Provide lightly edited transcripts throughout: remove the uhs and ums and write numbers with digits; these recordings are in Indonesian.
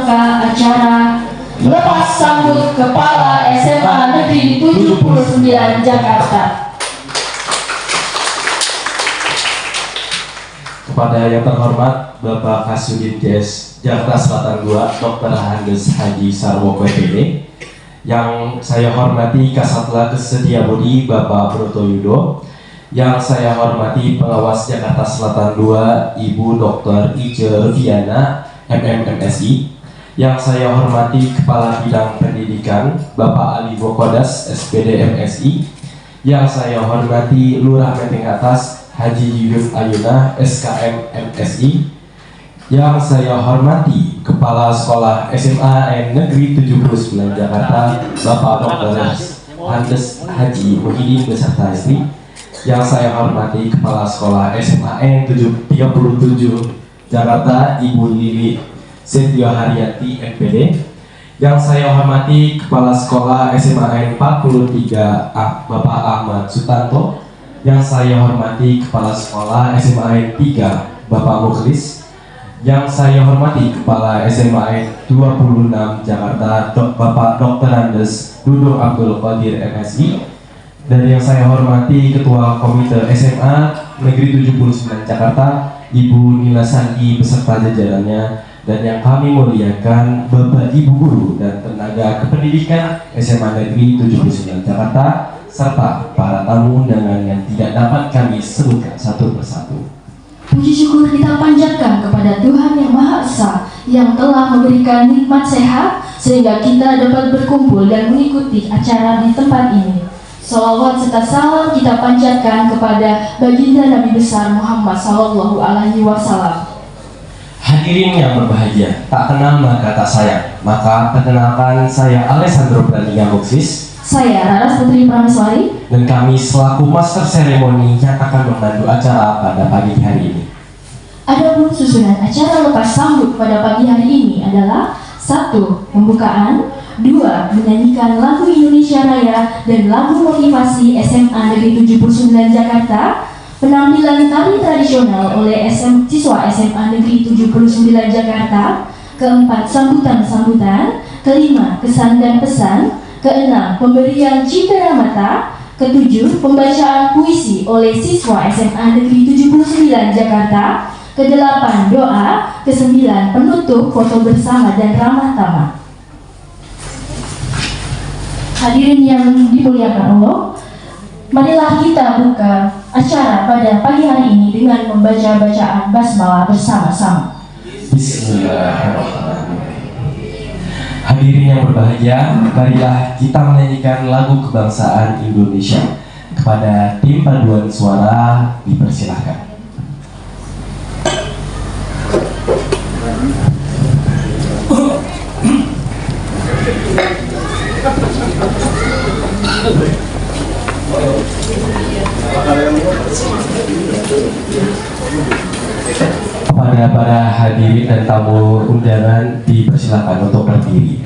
membuka acara lepas sambut Kepala SMA Negeri 79 Jakarta. Kepada yang terhormat Bapak Kasudin GS Jakarta Selatan 2 Dr. Andes Haji Sarwoko PD, yang saya hormati Kasatlantas Setiabudi Bapak Broto Yudo, yang saya hormati Pengawas Jakarta Selatan 2 Ibu Dr. Ice Rufiana MMMSI, yang saya hormati Kepala Bidang Pendidikan Bapak Ali Bokodas SPD MSI, yang saya hormati Lurah Menteng Atas Haji Yuyun Ayuna SKM MSI, yang saya hormati Kepala Sekolah SMA Negeri 79 Jakarta Bapak Dr. Andes Haji Muhyiddin beserta istri, yang saya hormati Kepala Sekolah SMA 37 Jakarta Ibu Lili Setio Haryati MPD, yang saya hormati Kepala Sekolah SMA 43 Bapak Ahmad Sutanto, yang saya hormati Kepala Sekolah SMA 3 Bapak Mukhlis, yang saya hormati Kepala SMA 26 Jakarta Bapak Dr. Andes Dudung Abdul Qadir MSI, dan yang saya hormati Ketua Komite SMA Negeri 79 Jakarta Ibu Nila Sandi beserta jajarannya, dan yang kami muliakan Bapak Ibu Guru dan tenaga kependidikan SMA Negeri 79 Jakarta, serta para tamu undangan yang tidak dapat kami sebutkan satu persatu. Puji syukur kita panjatkan kepada Tuhan Yang Maha Esa yang telah memberikan nikmat sehat sehingga kita dapat berkumpul dan mengikuti acara di tempat ini. Salawat serta salam kita panjatkan kepada baginda Nabi besar Muhammad Sallallahu Alaihi Wasallam. Hadirin yang berbahagia, tak kenal maka tak sayang. Maka perkenalkan, saya Alessandro Praningga Muksis. Saya Raras Putri Prameswari. Dan kami selaku master seremoni yang akan memandu acara pada pagi hari ini. Adapun susunan acara lepas sambut pada pagi hari ini adalah 1. Pembukaan, 2. Menyanyikan lagu Indonesia Raya dan lagu motivasi SMA Negeri 79 Jakarta, penampilan tari tradisional oleh siswa SMA Negeri 79 Jakarta, 4. Sambutan-sambutan, 5. Kesan dan pesan, 6. Pemberian cindera mata, 7. Pembacaan puisi oleh siswa SMA Negeri 79 Jakarta, 8. Doa, 9. Penutup foto bersama dan ramah tamah. Hadirin yang dimuliakan Allah, marilah kita buka acara pada pagi hari ini dengan membaca bacaan basmalah bersama-sama. Bismillahirrahmanirrahim. Hadirin yang berbahagia, marilah kita menyanyikan lagu kebangsaan Indonesia. Kepada tim paduan suara dipersilahkan. Kepada para hadirin dan tamu undangan dipersilakan untuk berdiri.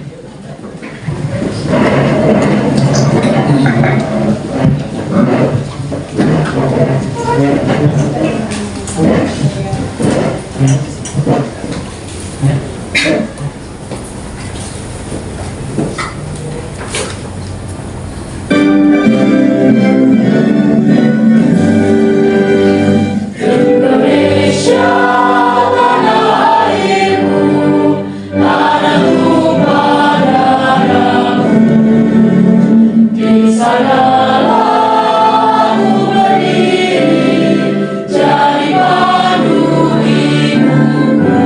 Jadi pandu ibuku.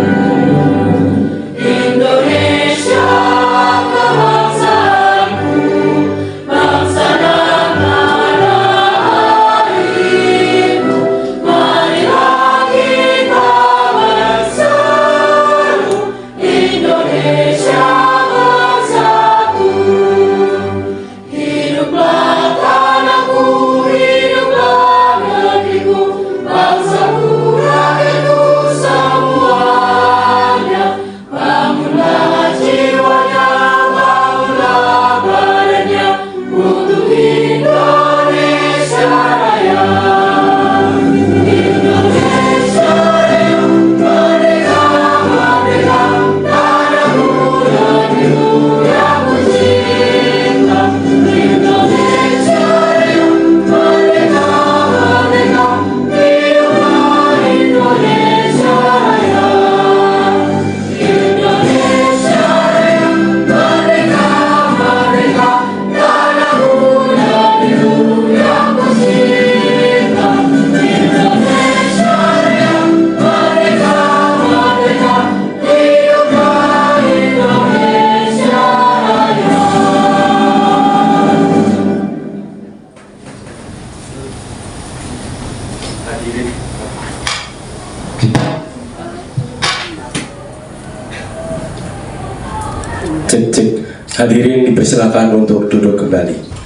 Cek cek. Hadirin dipersilakan untuk duduk kembali.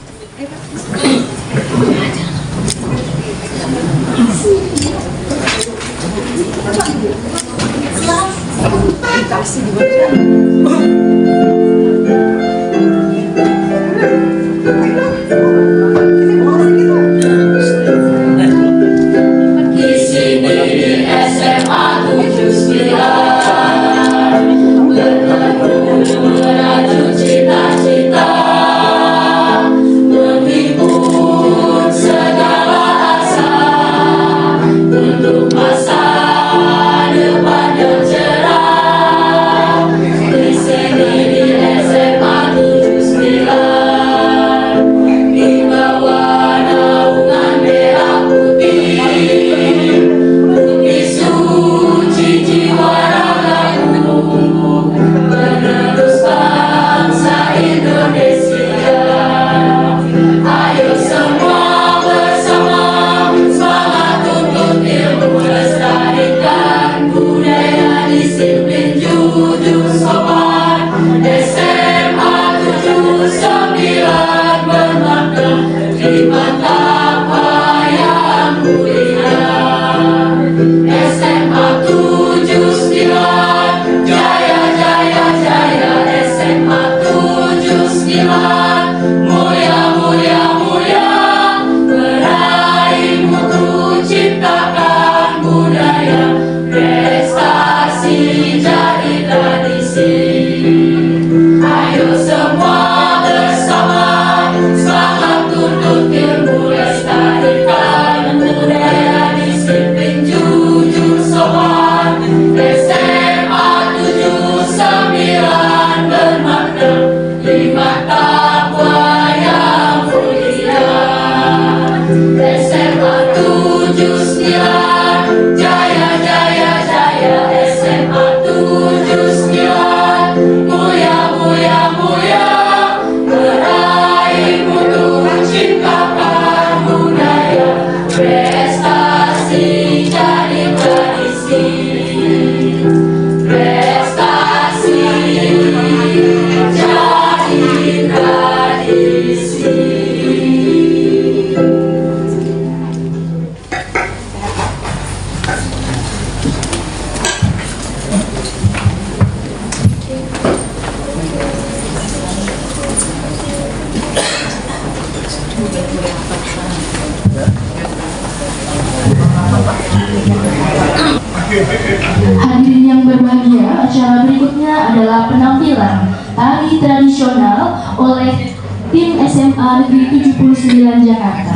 Hadirin yang berbahagia, acara berikutnya adalah penampilan tari tradisional oleh tim SMA Negeri 79 Jakarta.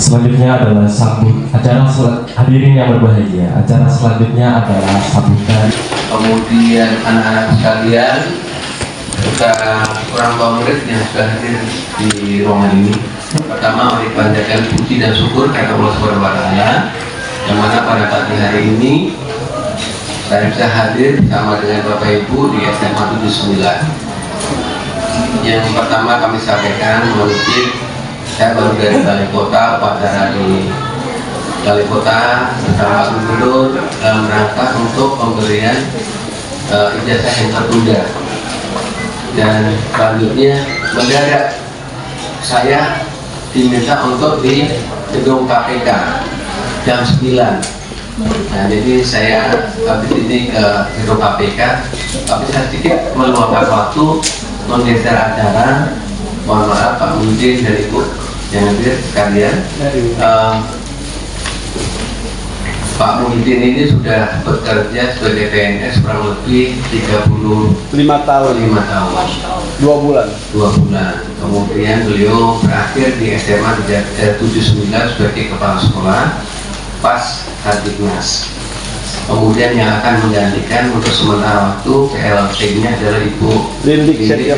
Selanjutnya adalah hadirin yang berbahagia. Acara selanjutnya adalah sambutan. Kemudian anak-anak sekalian, juga orang tua murid yang sudah hadir di ruangan ini. Pertama, mari panjatkan puji dan syukur kepada Allah Subhanahu wa Ta'ala, yang mana pada pagi hari ini saya bisa hadir bersama dengan Bapak Ibu di SMA 79. Yang pertama kami sampaikan menuju saya baru dari Balai Kota, upacara di Balai Kota bersama Gubernur dalam rangka untuk pemberian ijazah yang tertunda. Dan selanjutnya mendadak saya diminta untuk di gedung KPK jam 9. Nah, jadi saya habis ini ke gedung KPK, tapi saya sedikit meluangkan waktu menggeser acara. Mohon maaf Pak Muhyiddin dan Ibu yang hadir sekalian. Pak Muhyiddin ini sudah bekerja sebagai PNS kurang lebih 35 tahun. 2 bulan. Kemudian beliau berakhir di SMA 79 sebagai kepala sekolah pas Hadiknas. Kemudian yang akan menggantikan untuk sementara waktu PLT-nya adalah Ibu Lindik dari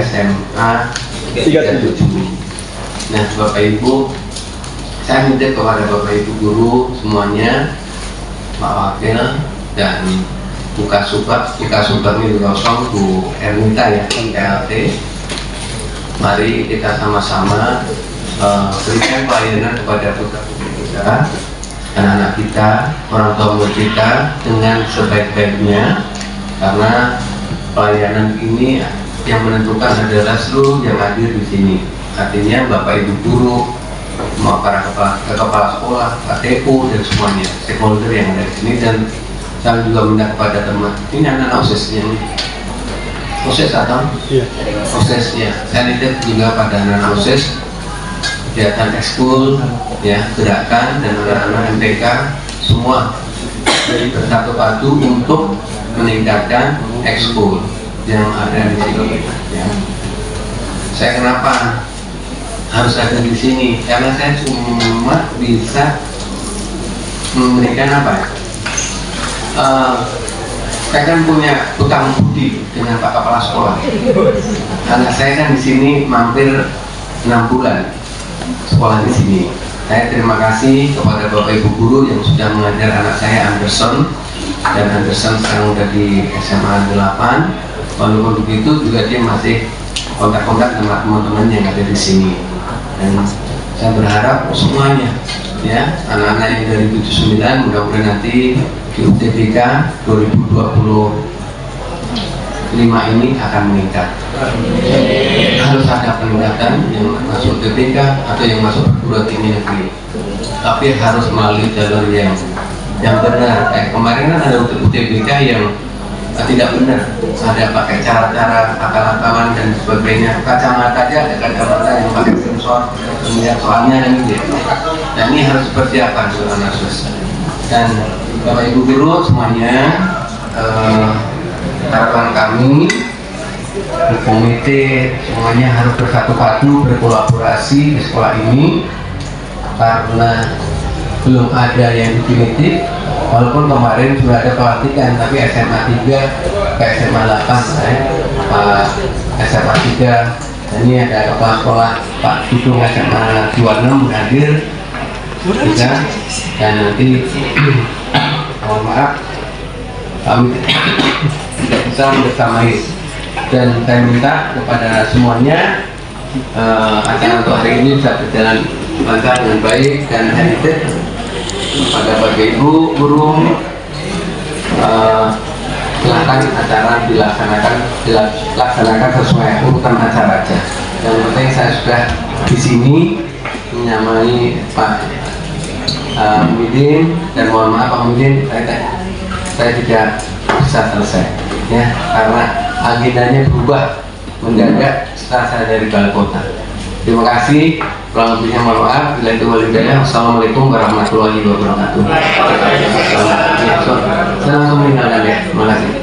SMA 37. Nah, Bapak Ibu, saya minta kepada Bapak Ibu guru semuanya, Pak Wakil dan buka subat ini kosong Bu Ernita ya, PLT. Mari kita sama-sama berikan pelayanan kepada putra-putri kita, anak-anak kita, orang tua murid kita dengan sebaik-baiknya, karena pelayanan ini yang menentukan adalah seluruh yang hadir di sini. Artinya Bapak Ibu guru, para kepala sekolah, KTU dan semuanya stakeholder yang ada di sini. Dan saya juga minta kepada teman, ini anak-anak OSIS yang OSIS atau OSIS ya. Saya nitip juga pada anak-anak OSIS kegiatan ekskul, ya, gerakan dan anak-anak MTK semua jadi bersatu padu untuk meningkatkan ekskul yang ada di sini. Ya. Saya kenapa harus ada di sini? Karena saya cuma bisa memberikan apa? Saya kan punya utang budi dengan Pak Kepala Sekolah. Anak saya kan di sini mampir 6 bulan sekolah di sini. Saya terima kasih kepada Bapak Ibu guru yang sudah mengajar anak saya Anderson, dan Anderson sekarang udah di SMA 8. Walaupun begitu juga dia masih kontak-kontak dengan teman-teman yang ada di sini. Dan saya berharap semuanya, ya, anak-anak yang dari 79 mudah-mudahan nanti di UTBK 2025 ini akan meningkat. Harus ada peningkatan yang masuk UTBK atau yang masuk perguruan tinggi negeri, tapi harus melalui jalur yang benar. Kemarin kan ada UTBK yang tidak benar, ada pakai cara-cara akal-akalan dan sebagainya. Kacamata aja ada kacamata yang pakai sensor, melihat soalnya dan gitu. Dan ini harus dipersiapkan anak sus. Dan Bapak Ibu guru semuanya, harapan kami komite semuanya harus bersatu padu berkolaborasi di sekolah ini karena belum ada yang definitif. Walaupun kemarin sudah ada pelantikan, tapi SMA 3 ke SMA 8 SMA 3 dan ini ada kepala sekolah Pak Tudung SMA 26 hadir juga, dan nanti mohon maaf kami tidak bisa bersamai, dan saya minta kepada semuanya acara untuk hari ini bisa berjalan lancar dengan baik dan heritage. Pada Bapak Ibu guru, silakan acara dilaksanakan sesuai urutan acara aja. Yang penting saya sudah di sini menyamai Pak Muhyiddin, dan mohon maaf Pak Muhyiddin, saya tidak bisa selesai ya, karena agendanya berubah mendadak setelah saya dari balai kota. Terima kasih, kurang lebihnya mohon maaf. Bila itu walidaya, assalamualaikum warahmatullahi wabarakatuh. Saya langsung meninggalkan ya, terima kasih.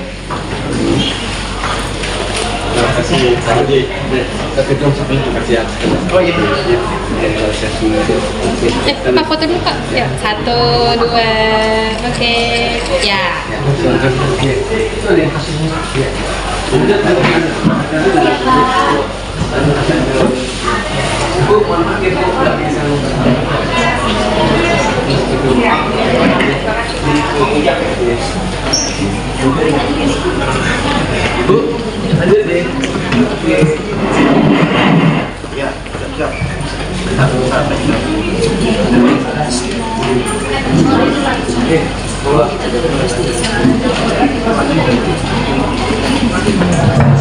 Terima kasih Pak Haji. Tapi dong sampai kasih. Oh iya. Pak foto dulu Pak. Ya, 1, 2, oke. Ya. Bu, mohon maaf ya, Bu, nggak bisa Bu, lanjut deh. Ya, siap.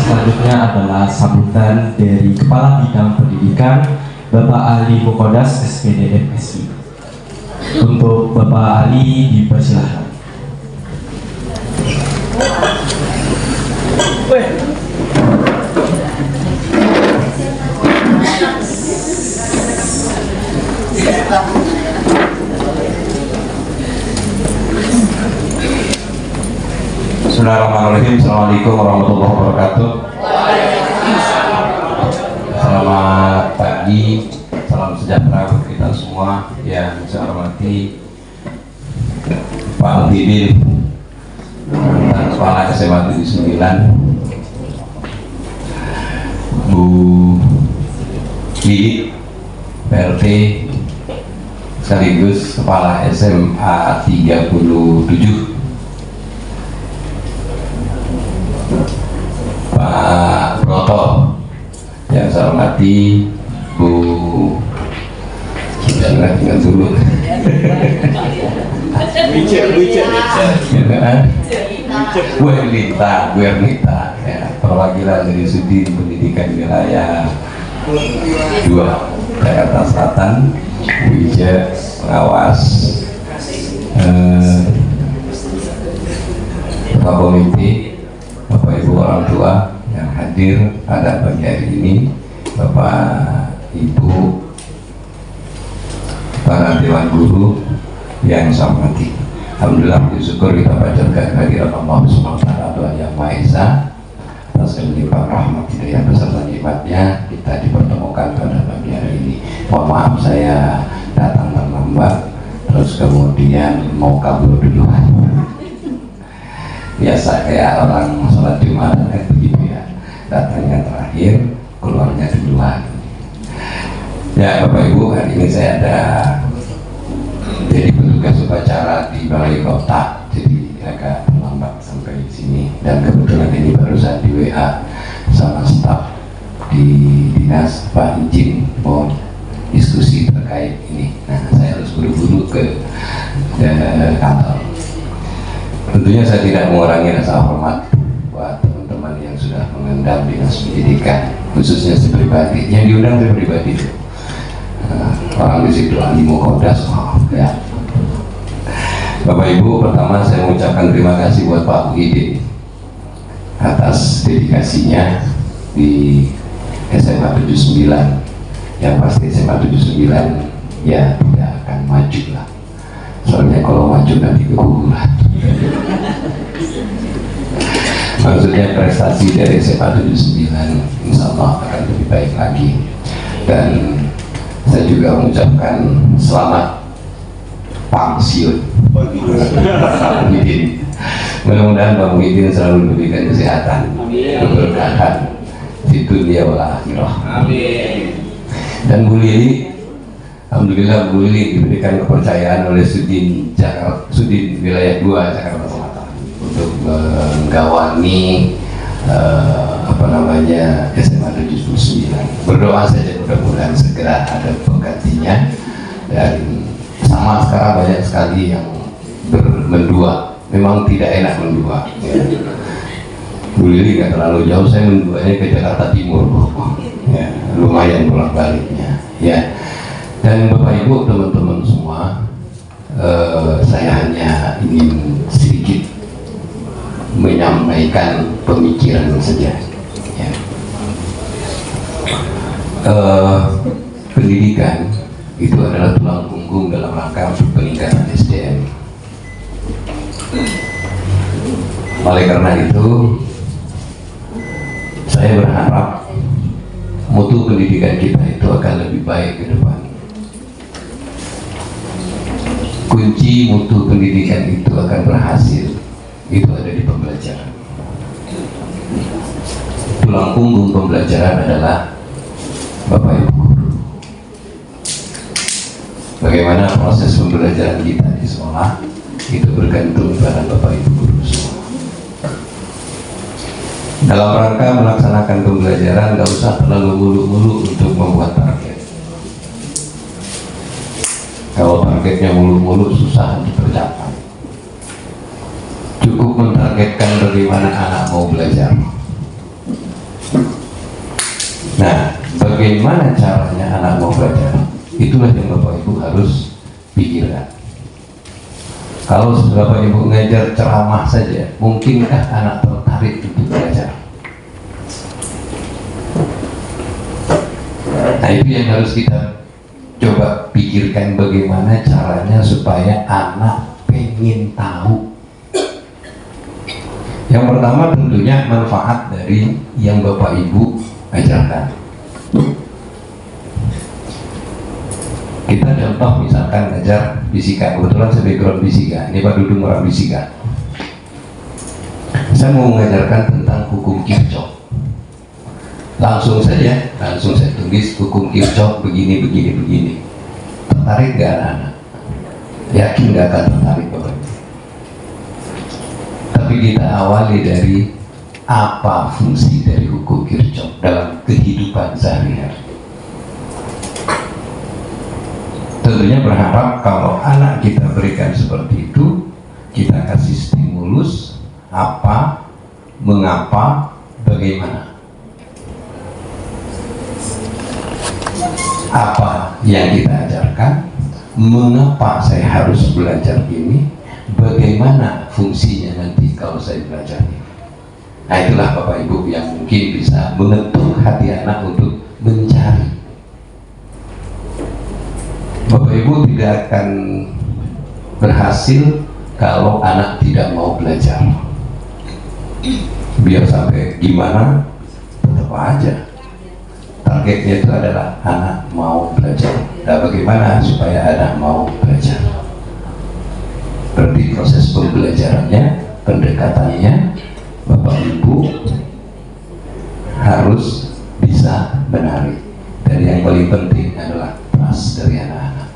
Selanjutnya adalah sambutan dari Kepala Bidang Pendidikan Bapak Ali Mukodas SPD MSI. Untuk Bapak Ali dipersilahkan. Bismillahirrahmanirrahim. Assalamualaikum warahmatullahi wabarakatuh. Selamat pagi, salam sejahtera untuk kita semua. Yang saya hormati Pak Muhyiddin, mantan Kepala SMA 79, Bu Wiwit, PRT, sekaligus Kepala SMA 37, Pak Broto, yang saya hormati Bu ingat dulu Wernita, ya, perwakilan dari Sudin Pendidikan Wilayah 2 Jakarta Selatan, Wijaya pengawas, Ketua Komite, Bapak Ibu orang tua yang hadir pada pagi hari ini, Bapak Ibu para dewan guru yang saya hormati. Alhamdulillah, bersyukur kita panjatkan kehadirat Allah Subhanahu wa taala, Tuhan Yang Maha Esa, atas kelimpahan rahmat hidayah beserta nikmatnya kita dipertemukan pada pagi hari ini. Mohon maaf saya datang terlambat, terus kemudian mau kabur duluan. Biasa kayak orang sholat Jumat kan begitu ya, datangnya terakhir, keluarnya duluan. Ya Bapak Ibu, hari ini saya ada jadi petugas upacara di balai kota, jadi agak terlambat sampai sini, dan kebetulan ini barusan di WA sama staf di dinas, Pak izin mau diskusi terkait ini. Nah, saya harus buru-buru ke kantor. Tentunya saya tidak mengurangi rasa hormat buat teman-teman yang sudah mengendam dinas pendidikan, khususnya si pribadi yang diundang si pribadi itu. Orang di situ Ali Mukodas, ya. Bapak Ibu, pertama saya mengucapkan terima kasih buat Pak Muhyiddin atas dedikasinya di SMA 79. Yang pasti SMA 79 ya tidak akan maju lah. Soalnya kalau maju nanti keguguran. Maksudnya prestasi dari SMA 79 insya Allah akan lebih baik lagi. Dan saya juga mengucapkan selamat pensiun Pak Muhyiddin. Mudah-mudahan Pak Muhyiddin selalu diberikan kesehatan, keberkahan di dunia wal akhirah. Amin. Dan Bu Lili, alhamdulillah Bu Lili diberikan kepercayaan oleh Sudin Wilayah 2 Jakarta Selatan untuk menggawangi SMA 79. Berdoa saja mudah-mudahan segera ada penggantinya. Dan sama sekarang banyak sekali yang mendua. Memang tidak enak mendua ya. Bu Lili nggak terlalu jauh, saya menduanya ke Jakarta Timur ya, lumayan bolak-baliknya ya. Dan Bapak Ibu, teman-teman semua, saya hanya ingin sedikit menyampaikan pemikiran saja ya. Pendidikan itu adalah tulang punggung dalam rangka peningkatan SDM. Oleh karena itu, saya berharap mutu pendidikan kita itu akan lebih baik ke depan. Kunci mutu pendidikan itu akan berhasil itu ada di pembelajaran. Tulang punggung pembelajaran adalah Bapak Ibu guru. Bagaimana proses pembelajaran kita di sekolah itu bergantung pada Bapak Ibu guru semua. Dalam rangka melaksanakan pembelajaran, nggak usah terlalu muluk-muluk untuk membuat target. Kalau targetnya muluk-muluk susah untuk tercapai. Cukup mentargetkan bagaimana anak mau belajar. Nah, bagaimana caranya anak mau belajar? Itulah yang Bapak Ibu harus pikirkan. Kalau Bapak Ibu ngajar ceramah saja, mungkinkah anak tertarik untuk belajar? Nah, itu yang harus kita coba pikirkan, bagaimana caranya supaya anak pengen tahu. Yang pertama tentunya manfaat dari yang Bapak Ibu ajarkan. Kita contoh misalkan ajar fisika, kebetulan saya background fisika, ini Pak Dudung orang fisika. Saya mau mengajarkan tentang hukum Kirchhoff. Langsung saya tulis hukum Kirchhoff begini. Tertarik gak anak-anak? Yakin gak akan tertarik Bapak? Tapi kita awali dari apa fungsi dari hukum Kirchhoff dalam kehidupan sehari-hari. Tentunya berharap kalau anak kita berikan seperti itu, kita kasih stimulus apa, mengapa, bagaimana. Apa yang kita ajarkan, mengapa saya harus belajar ini, bagaimana fungsinya nanti kalau saya belajar ini. Nah, itulah Bapak Ibu yang mungkin bisa mengetuk hati anak untuk mencari. Bapak Ibu tidak akan berhasil kalau anak tidak mau belajar. Biar sampai gimana, tetap aja targetnya itu adalah anak mau belajar. Nah, bagaimana supaya anak mau belajar? Berarti proses pembelajarannya, pendekatannya, Bapak Ibu harus bisa menarik. Dan yang paling penting adalah trust dari anak-anak.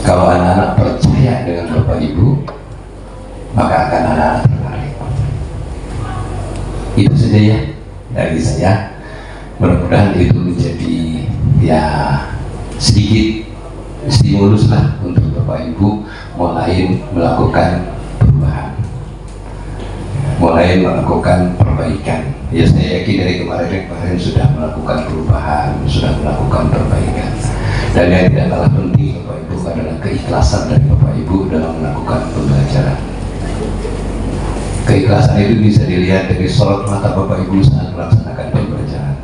Kalau anak-anak percaya dengan Bapak Ibu, maka akan anak-anak tertarik. Itu saja ya dari saya. Mudah-mudahan itu menjadi ya sedikit stimulus lah untuk Bapak Ibu mulai melakukan perubahan, mulai melakukan perbaikan. Ya, saya yakin dari kemarin sudah melakukan perubahan, sudah melakukan perbaikan. Dan yang tidak kalah penting Bapak Ibu adalah keikhlasan dari Bapak Ibu dalam melakukan pembelajaran. Keikhlasan itu bisa dilihat dari sorot mata Bapak Ibu saat melaksanakan pembelajaran.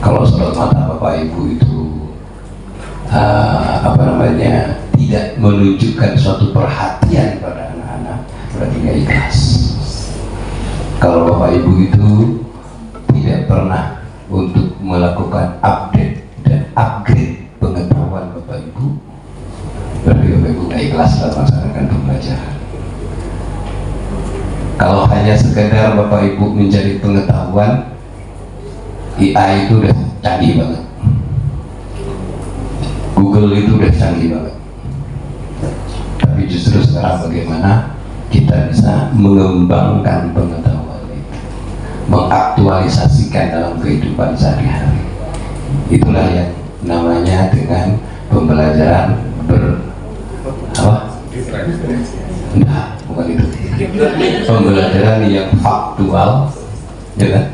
Kalau sorot mata Bapak Ibu itu tidak menunjukkan suatu perhatian pada anak-anak, berarti nggak ikhlas. Kalau Bapak Ibu itu tidak pernah untuk melakukan update dan upgrade pengetahuan Bapak Ibu, berarti Bapak Ibu nggak ikhlas dalam melaksanakan pembelajaran. Kalau hanya sekedar Bapak Ibu mencari pengetahuan, AI itu udah canggih banget, Google itu udah canggih banget. Tapi justru sekarang bagaimana kita bisa mengembangkan pengetahuan itu, mengaktualisasikan dalam kehidupan sehari-hari. Itulah yang namanya dengan pembelajaran Enggak, bukan itu. Pembelajaran yang faktual, ya kan?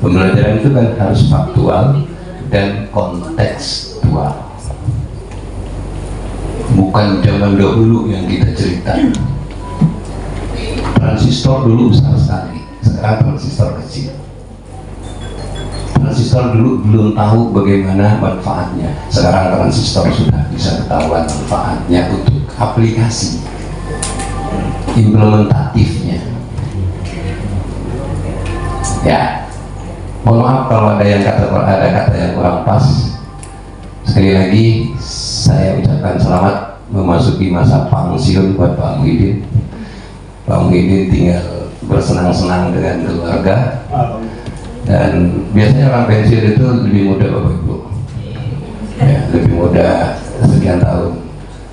Pembelajaran itu kan harus faktual dan kontekstual. Bukan zaman dahulu yang kita cerita. Transistor dulu besar sekali, sekarang transistor kecil. Transistor dulu belum tahu bagaimana manfaatnya, sekarang transistor sudah bisa ketahuan manfaatnya untuk aplikasi implementatifnya. Ya, mohon maaf kalau ada kata yang kurang pas. Sekali lagi saya ucapkan selamat memasuki masa pensiun buat Pak Muhyiddin. Pak Muhyiddin tinggal bersenang-senang dengan keluarga. Dan biasanya orang pensiun itu lebih muda Bapak Ibu, ya, lebih muda sekian tahun.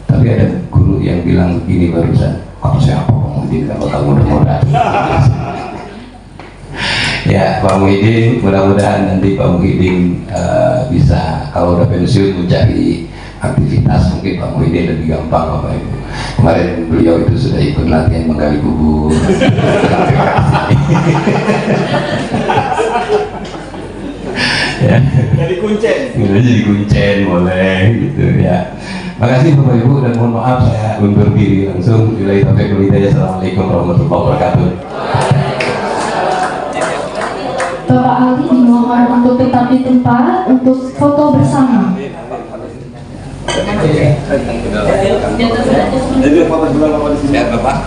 Tapi ada guru yang bilang begini barusan, kalau siapa Pak Muhyiddin kalau kamu muda-muda. Ya, Pak Muhyiddin, mudah-mudahan nanti Pak Muhyiddin bisa kalau udah pensiun mencari aktivitas, mungkin Pak Muhyiddin lebih gampang Bapak Ibu. Kemarin beliau itu sudah ikut latihan menggali kubur. Ya. Jadi kuncen boleh gitu ya. Makasih Bapak Ibu dan mohon maaf saya undur diri langsung. Billahi taufiq wal hidayah. Assalamualaikum warahmatullahi wabarakatuh. Bapak Ali dimohon untuk tetap di tempat untuk foto bersama. Ya Bapak.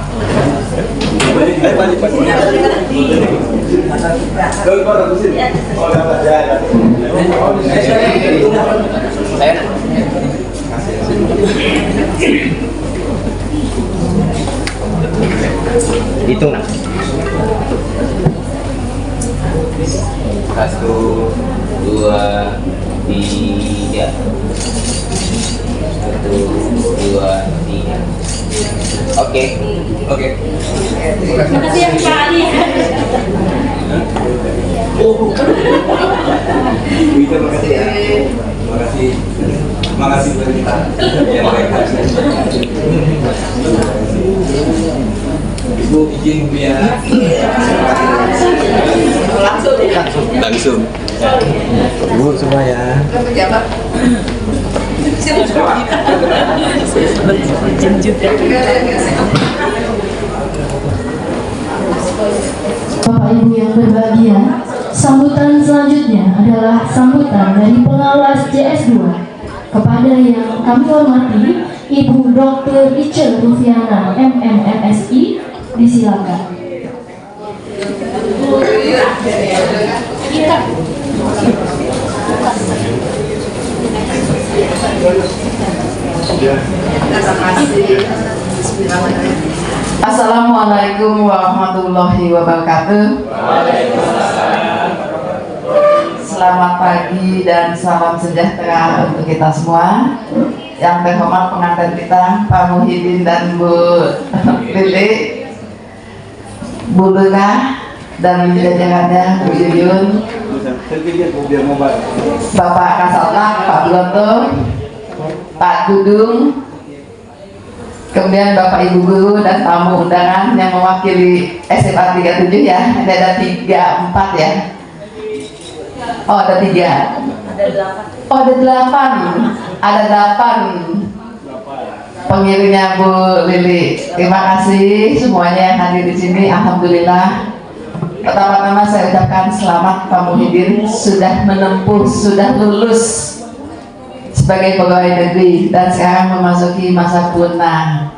Hitung. 1, 2, 3. 1, 2, 3. Oke. Makasih ya Pak Ali. Makasih ya. Makasih kita. Ya, Ibu izin ya. Langsung. Ibu semua ya. Bapak Ibu yang berbahagia, sambutan selanjutnya adalah sambutan dari pengawas JS2 kepada yang kami hormati Ibu Dr. Ice Rufiana MMMSI, disilakan. Assalamualaikum warahmatullahi wabarakatuh. Selamat pagi dan salam sejahtera untuk kita semua. Yang terhormat pengantin kita Pak Muhyiddin dan Bu Lili, Bu Luna dan jajarannya, Bu Yuyun, Bapak Kasatlank, Pak Bloto, Pak Dudung, kemudian Bapak Ibu guru dan tamu undangan yang mewakili SMA 37 ya. Ada 34 ya. Oh ada 3. Oh ada 8. Ada 8 pengirimnya Bu Lili. Terima kasih semuanya yang hadir di sini. Alhamdulillah. Pertama-tama saya ucapkan selamat Pak Muhyiddin sudah menempuh, sudah lulus sebagai pegawai negeri dan sekarang memasuki masa punah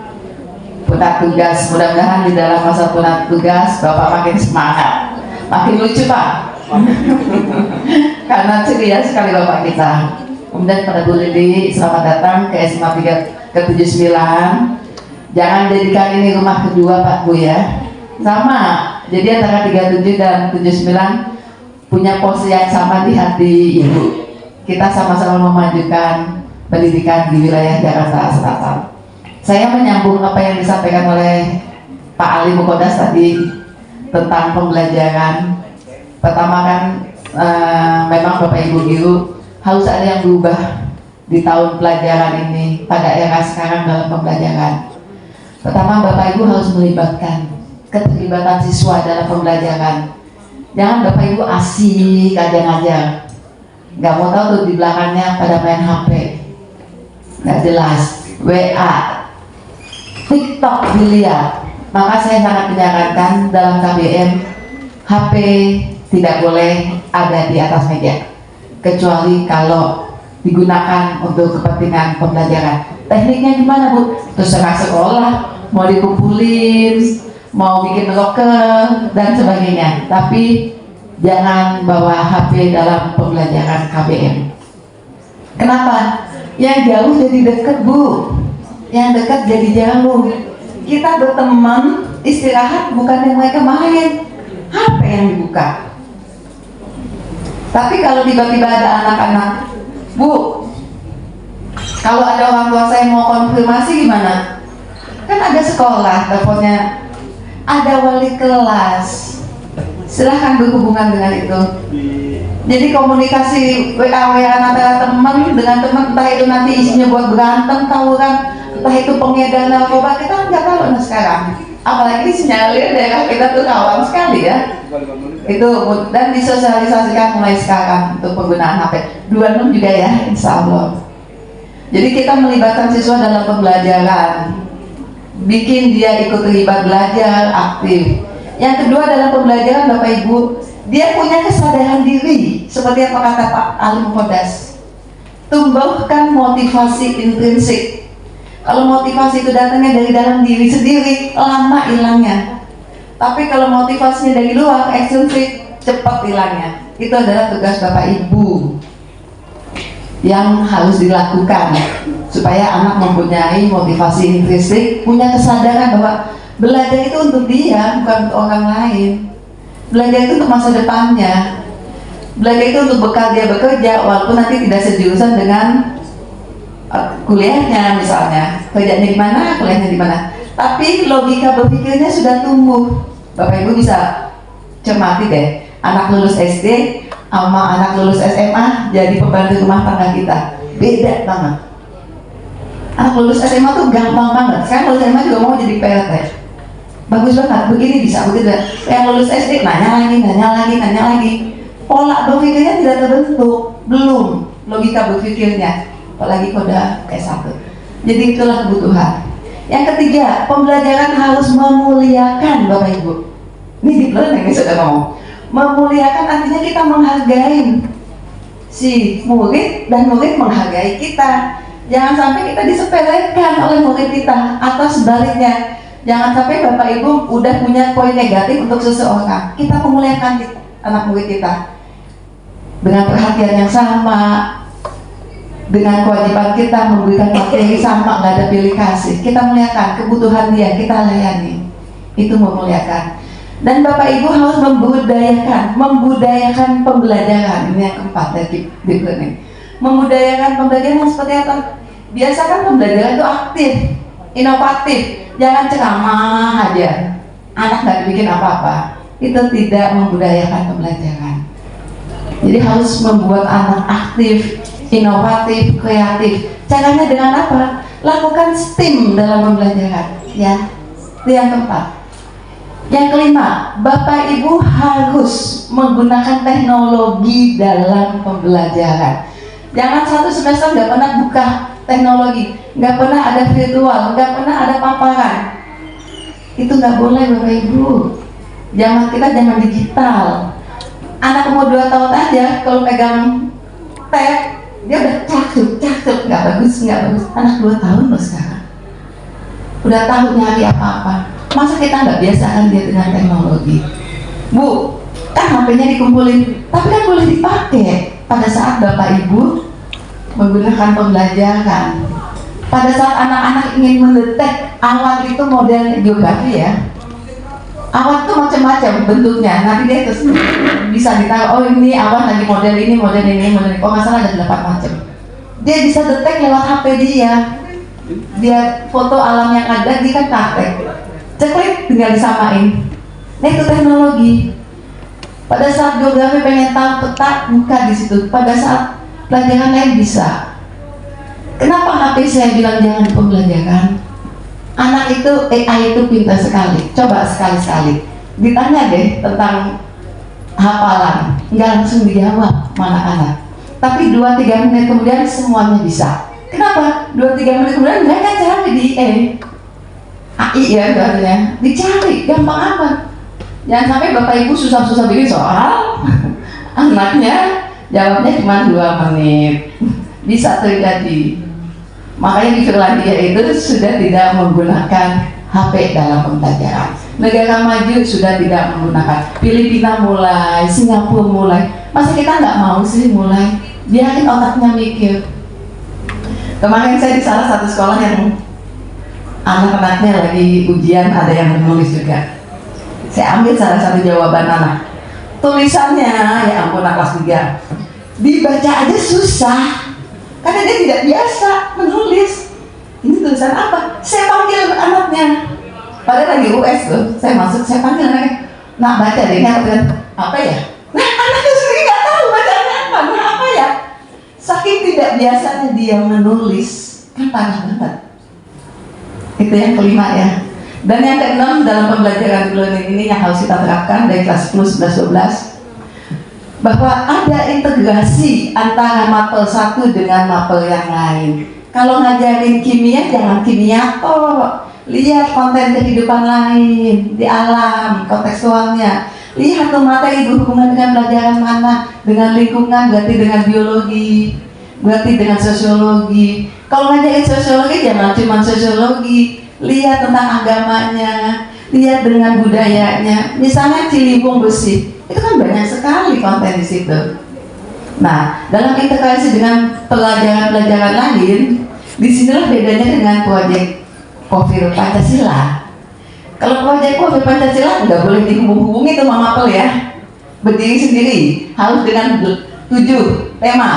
tugas. Mudah-mudahan di dalam masa punah tugas Bapak makin semangat, makin lucu Pak. Karena ceria sekali Bapak kita. Kemudian pada Bu Lili, selamat datang ke SMA 3 ke-79. Jangan jadikan ini rumah kedua Pak Bu ya. Sama, jadi antara 37 dan 79 punya porsi yang sama di hati Ibu. Kita sama-sama memajukan pendidikan di wilayah Jakarta Selatan. Saya menyambung apa yang disampaikan oleh Pak Ali Mukodas tadi tentang pembelajaran. Pertama kan memang Bapak Ibu Guru harus ada yang berubah di tahun pelajaran ini pada era sekarang dalam pembelajaran. Pertama, Bapak Ibu harus melibatkan keterlibatan siswa dalam pembelajaran. Jangan Bapak Ibu asik aja ngajar, nggak mau tahu tuh di belakangnya pada main HP, nggak jelas, WA, TikTok dilihat. Maka saya sangat menyarankan dalam KBM HP tidak boleh ada di atas meja, kecuali kalau digunakan untuk kepentingan pembelajaran. Tekniknya gimana Bu? Terserah sekolah, mau dikumpulin, mau bikin locker dan sebagainya. Tapi jangan bawa HP dalam pembelajaran KBM. Kenapa? Yang jauh jadi dekat Bu, yang dekat jadi jauh. Kita berteman, istirahat bukan yang mereka main, HP yang dibuka. Tapi kalau tiba-tiba ada anak-anak, Bu, kalau ada orang tua saya mau konfirmasi gimana? Kan ada sekolah, teleponnya, ada wali kelas. Silahkan berhubungan dengan itu. Jadi komunikasi WA antara teman dengan teman, entah itu nanti isinya buat berantem, tawuran, entah itu pengedar narkoba, kita nggak tahu sekarang. Apalagi sinyalir daerah kita tuh rawan sekali ya. Itu dan disosialisasikan mulai sekarang untuk penggunaan HP. 26 juga ya, insya Allah. Jadi kita melibatkan siswa dalam pembelajaran, bikin dia ikut terlibat belajar aktif. Yang kedua dalam pembelajaran Bapak Ibu, dia punya kesadaran diri seperti apa kata Pak Ali Mukodas. Tumbuhkan motivasi intrinsik. Kalau motivasi itu datangnya dari dalam diri sendiri, lama hilangnya. Tapi kalau motivasinya dari luar, ekstrinsik, cepat hilangnya. Itu adalah tugas Bapak Ibu yang harus dilakukan supaya anak mempunyai motivasi intrinsik, punya kesadaran bahwa belajar itu untuk dia, bukan untuk orang lain. Belajar itu untuk masa depannya. Belajar itu untuk bekal dia bekerja, walaupun nanti tidak sejurusan dengan kuliahnya misalnya. Kerjanya di mana, kuliahnya di mana. Tapi logika berpikirnya sudah tumbuh. Bapak Ibu bisa cermati deh, anak lulus SD sama anak lulus SMA jadi pembantu rumah tangga kita, beda banget. Anak lulus SMA tuh gampang banget. Sekarang lulus SMA juga mau jadi PLT, bagus banget, begini bisa begitu. Yang lulus SD nanya lagi. Pola berpikirnya tidak terbentuk, belum logika berpikirnya, apalagi kode S1. Jadi itulah kebutuhan. Yang ketiga, pembelajaran harus memuliakan Bapak Ibu. Ini deep learning ini sudah ngomong. Memuliakan artinya kita menghargai si murid dan murid menghargai kita. Jangan sampai kita disepelekan oleh murid kita atau sebaliknya. Jangan sampai Bapak Ibu udah punya poin negatif untuk seseorang, kita memuliakan anak murid kita dengan perhatian yang sama, dengan kewajiban kita memberikan materi sama, nggak ada pilih kasih. Kita muliakan kebutuhan dia, kita layani. Itu memuliakan. Dan Bapak Ibu harus membudayakan pembelajaran. Ini yang keempat dari deep learning. Membudayakan pembelajaran seperti apa? Biasakan pembelajaran itu aktif, inovatif. Jangan ceramah aja, anak nggak bikin apa-apa. Itu tidak membudayakan pembelajaran. Jadi harus membuat anak aktif, inovatif, kreatif. Caranya dengan apa? Lakukan STEAM dalam pembelajaran, ya. Itu yang keempat. Yang kelima, Bapak Ibu harus menggunakan teknologi dalam pembelajaran. Jangan satu semester nggak pernah buka teknologi, nggak pernah ada virtual, nggak pernah ada paparan. Itu nggak boleh Bapak Ibu. Zaman digital. Anak umur 2 tahun aja kalau pegang tab dia udah cakep, nggak bagus. Anak 2 tahun loh sekarang, udah tahu nyari apa-apa. Masa kita nggak biasakan dia dengan teknologi? Bu, kan HP-nya dikumpulin, tapi kan boleh dipakai pada saat Bapak Ibu menggunakan pembelajaran. Pada saat anak-anak ingin mendetek awan itu model geografi ya, awan itu macam-macam bentuknya. Nanti dia terus bisa ditahu, oh ini awan lagi model ini. Oh masalah ada 8 macam. Dia bisa detek lewat HP dia. Dia foto alam yang ada, dia kan praktek. Ceklik tinggal disamain. Nah itu teknologi. Pada saat geografi pengen tahu peta, buka di situ. Pada saat pelajaran lain bisa. Kenapa HP saya bilang jangan pembelajaran? Anak itu, AI itu pintar sekali. Coba sekali-sekali ditanya deh tentang hafalan, nggak langsung dijawab mana anak. Tapi 2-3 menit kemudian semuanya bisa. Kenapa? 2-3 menit kemudian mereka cari di AI ya katanya, dicari gampang amat. Jangan sampai Bapak Ibu susah-susah bikin soal, anaknya jawabnya cuma 2 menit. Bisa terjadi. Makanya di Finlandia itu sudah tidak menggunakan HP dalam pembelajaran. Negara maju sudah tidak menggunakan. Filipina mulai, Singapura mulai. Masa kita nggak mau sih mulai? Biarin otaknya mikir. Kemarin saya di salah satu sekolah yang anak-anaknya lagi ujian, ada yang menulis juga. Saya ambil salah satu jawaban anak. Tulisannya, ya ampun, anak kelas 3. Dibaca aja susah. Karena dia tidak biasa menulis. Ini tulisan apa? Saya panggil anaknya. Padahal lagi US tuh. Saya masuk, saya panggil anaknya. Nah baca deh, apa ya? Nah anaknya sendiri nggak tahu bacanya apa. Nah apa ya? Saking tidak biasanya dia menulis, kan parah banget. Itu yang kelima ya. Dan yang keenam dalam pembelajaran learning ini yang harus kita terapkan dari kelas 10, 11, 12. Bahwa ada integrasi antara mapel satu dengan mapel yang lain. Kalau ngajarin kimia, jangan kimia toh. Lihat konten kehidupan lain di alam, kontekstualnya. Lihat tuh materi berhubungan dengan pelajaran mana, dengan lingkungan, berarti dengan biologi, berarti dengan sosiologi. Kalau ngajarin sosiologi, jangan cuma sosiologi. Lihat tentang agamanya, lihat dengan budayanya. Misalnya Ciliwung Besi, itu kan banyak sekali konten di situ. Nah, dalam integrasi dengan pelajaran-pelajaran lain, disinilah bedanya dengan proyek Profil Pancasila. Kalau proyek Profil Pancasila nggak boleh dihubung-hubungi itu sama mapel ya, berdiri sendiri, harus dengan 7 tema.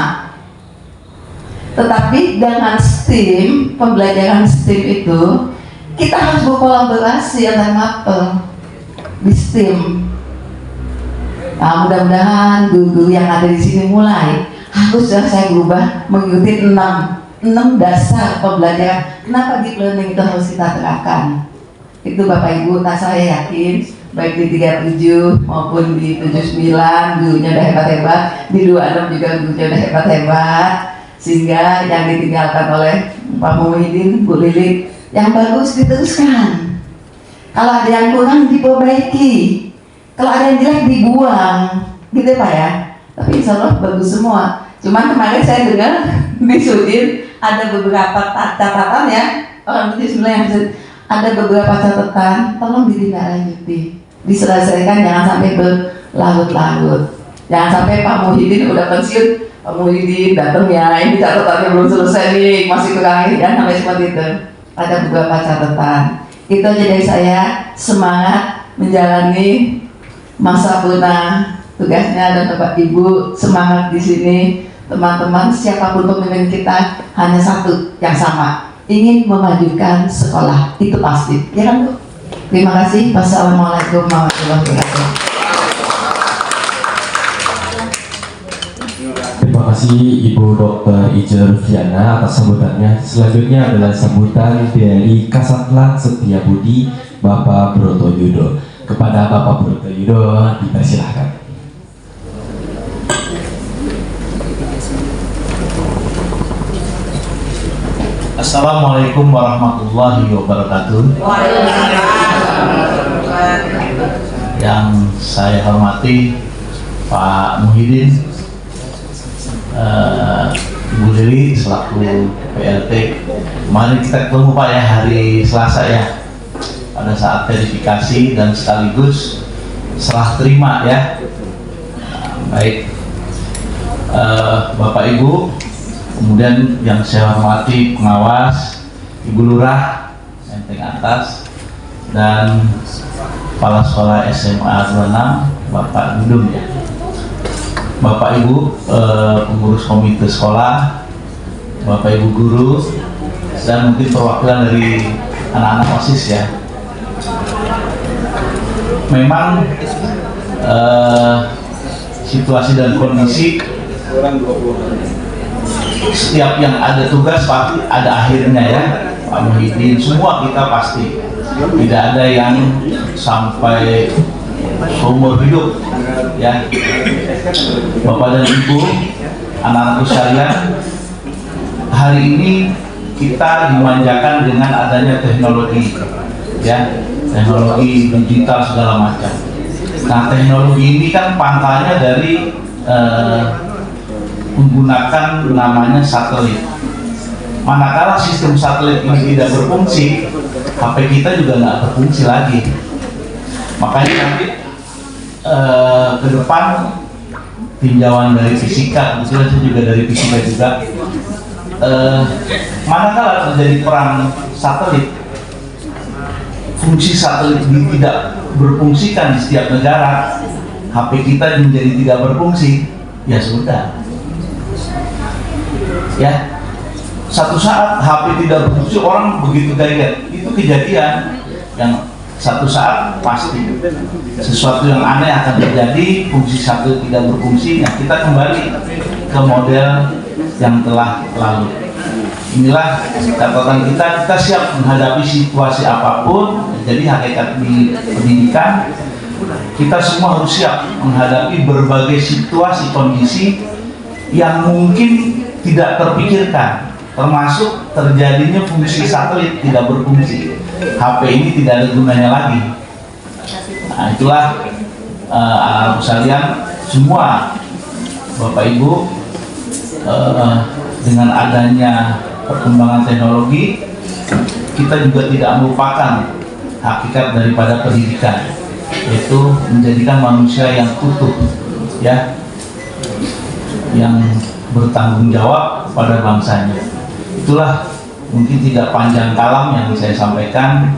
Tetapi dengan STEAM, pembelajaran STEAM itu, kita harus berkolaborasi antar mapel di STEAM. Nah, mudah-mudahan guru-guru yang ada di sini mulai harus saya berubah mengikuti 6 dasar pembelajaran. Kenapa deep learning itu harus kita terapkan? Itu Bapak Ibu, nah saya yakin baik di 37 maupun di 79 gurunya udah hebat-hebat, di 26 juga gurunya udah hebat-hebat, sehingga yang ditinggalkan oleh Pak Muhyiddin, Bu Lilik, yang bagus diteruskan. Kalau ada yang kurang diperbaiki. Kalau ada yang jelek dibuang, gitu Pak ya. Tapi insya Allah bagus semua. Cuman kemarin saya dengar di Sudin ada beberapa catatan ya, orang Bismillah yang ada beberapa catatan, tolong ditindaklanjuti, diselesaikan, jangan sampai berlarut-larut. Jangan sampai Pak Muhyiddin udah pensiun, Pak Muhyiddin datang ya, ini catatannya belum selesai nih, masih kurang ya, sampai seperti itu. Ada beberapa catatan. Itu aja dari saya, semangat menjalani masa purna tugasnya, dan Bapak Ibu semangat di sini. Teman-teman, siapapun pemimpin kita hanya satu yang sama, ingin memajukan sekolah, itu pasti, ya kan Bu? Terima kasih. Wassalamualaikum warahmatullahi wabarakatuh. Terima kasih Ibu Dr. Ica Rufiana atas sambutannya. Selanjutnya adalah sambutan dari Kasatlan Setiabudi Bapak Broto Yudo. Kepada Bapak Broto Yudo dipersilahkan. Assalamualaikum warahmatullahi wabarakatuh. Yang saya hormati Pak Muhyiddin, Ibu Lili selaku PLT. Kemarin kita ketemu Pak ya hari Selasa ya, pada saat verifikasi dan sekaligus serah terima ya. Baik, Bapak Ibu, kemudian yang saya hormati pengawas, Ibu Lurah Menteng Atas, dan Kepala Sekolah SMA 26 Bapak Dudung ya. Bapak Ibu pengurus komite sekolah, Bapak Ibu guru, dan mungkin perwakilan dari anak-anak OSIS ya. Memang situasi dan kondisi setiap yang ada tugas pasti ada akhirnya ya, Pak Muhyiddin, semua kita pasti tidak ada yang sampai seumur hidup ya. Bapak dan Ibu, anak-anakku sekalian, hari ini kita dimanjakan dengan adanya teknologi ya, teknologi digital segala macam. Nah, teknologi ini kan pangkalnya dari menggunakan namanya satelit. Manakala sistem satelit ini tidak berfungsi, HP kita juga nggak berfungsi lagi. Makanya nanti ke depan tinjauan dari fisika, kebetulan saya juga dari fisika juga, manakala terjadi perang satelit, fungsi satelit ini tidak berfungsikan di setiap negara, HP kita menjadi tidak berfungsi, ya sudah ya, satu saat HP tidak berfungsi, orang begitu kaget. Itu kejadian yang satu saat pasti sesuatu yang aneh akan terjadi, fungsi satelit tidak berfungsi. Nah, kita kembali ke model yang telah lalu. Inilah catatan kita siap menghadapi situasi apapun. Jadi hakikat di pendidikan, kita semua harus siap menghadapi berbagai situasi kondisi yang mungkin tidak terpikirkan, termasuk terjadinya fungsi satelit tidak berfungsi. HP ini tidak ada gunanya lagi. Nah, itulah anak-anak sekalian semua, Bapak Ibu, dengan adanya perkembangan teknologi, kita juga tidak melupakan hakikat daripada pendidikan, yaitu menjadikan manusia yang utuh ya, yang bertanggung jawab pada bangsanya. Itulah mungkin tidak panjang kalam yang saya sampaikan.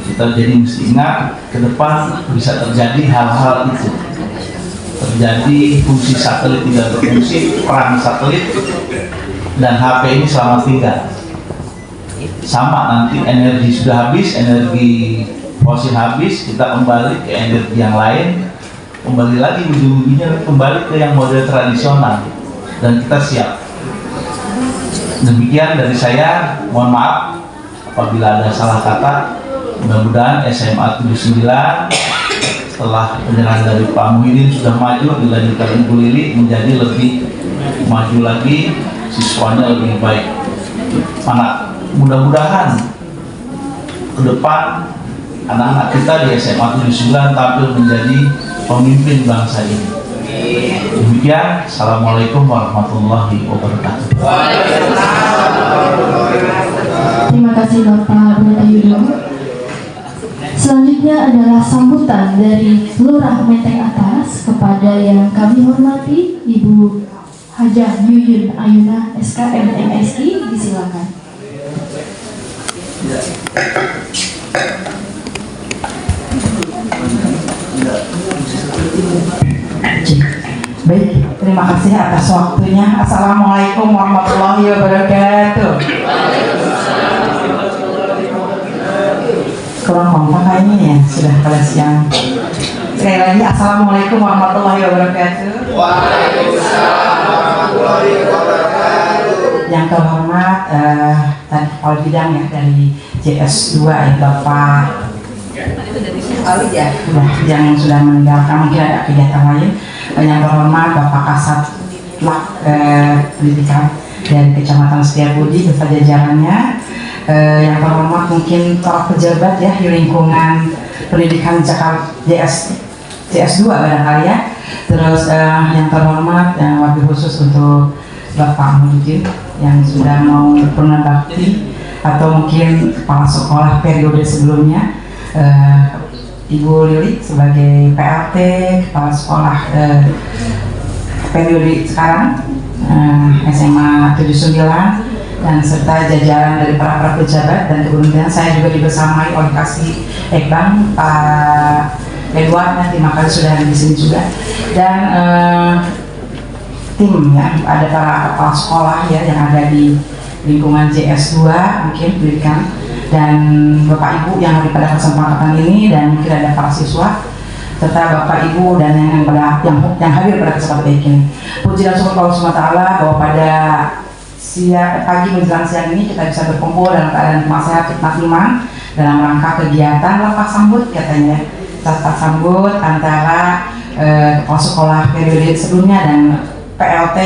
Kita jadi mesti ingat ke depan bisa terjadi hal-hal itu, terjadi fungsi satelit tidak berfungsi, perang satelit, dan HP ini selamat tinggal. Sama nanti energi sudah habis, energi fosil habis, kita kembali ke energi yang lain, kembali lagi ujung-ujungnya kembali ke yang model tradisional, dan kita siap. Demikian dari saya, mohon maaf apabila ada salah kata. Mudah-mudahan SMA 79 setelah penyerahan dari Pak Muhyiddin sudah maju, dilanjutkan Ibu Lili menjadi lebih maju lagi, siswanya lebih baik. Mudah-mudahan ke depan anak-anak kita di SMA 79 tampil menjadi pemimpin bangsa ini. Demikian, Assalamualaikum warahmatullahi wabarakatuh. Terima kasih Bapak Yudho. Selanjutnya adalah sambutan dari Lurah Menteng Atas kepada yang kami hormati Ibu Hajah Yuyun Ayuna SKM MSI, disilakan. Baik, terima kasih atas waktunya. Assalamualaikum warahmatullahi wabarakatuh. Kurang kompak kayaknya ya, sudah pada siang. Sekali lagi, Assalamualaikum warahmatullahi wabarakatuh. Waalaikumsalam warahmatullahi wabarakatuh. Yang terhormat tadi kepala bidang ya dari JS2 ya, Bapak Ali ya, yang sudah meninggalkan, mungkin ada kegiatan lain. Yang terhormat Bapak Kasat Pendidikan dari Kecamatan Setiabudi beserta jajarannya. Yang terhormat mungkin para pejabat ya di lingkungan pendidikan Jakarta JS2 barangkali ya. Terus yang terhormat wabil khusus untuk Bapak Muhyiddin yang sudah mau purna bakti atau mungkin kepala sekolah periode sebelumnya, Ibu Lili sebagai PLT kepala sekolah periode sekarang SMA 79, dan serta jajaran dari para pejabat, dan kemudian saya juga dibersamai oleh Kasih Ekbang, Pak Edward, terima kasih sudah ada di sini juga, dan tim ya, ada para kepala sekolah ya yang ada di lingkungan JS2 mungkin pendidikan, dan Bapak Ibu yang ada pada kesempatan ini, dan mungkin ada para siswa serta Bapak Ibu dan yang hadir pada kesempatan ini. Puji dan syukur Allah SWT bahwa pada pagi menjelang siang ini kita bisa berkumpul dalam keadaan sehat, hikmat iman dalam rangka kegiatan lepas sambut katanya, lepas sambut antara kepala sekolah periode sebelumnya dan PLT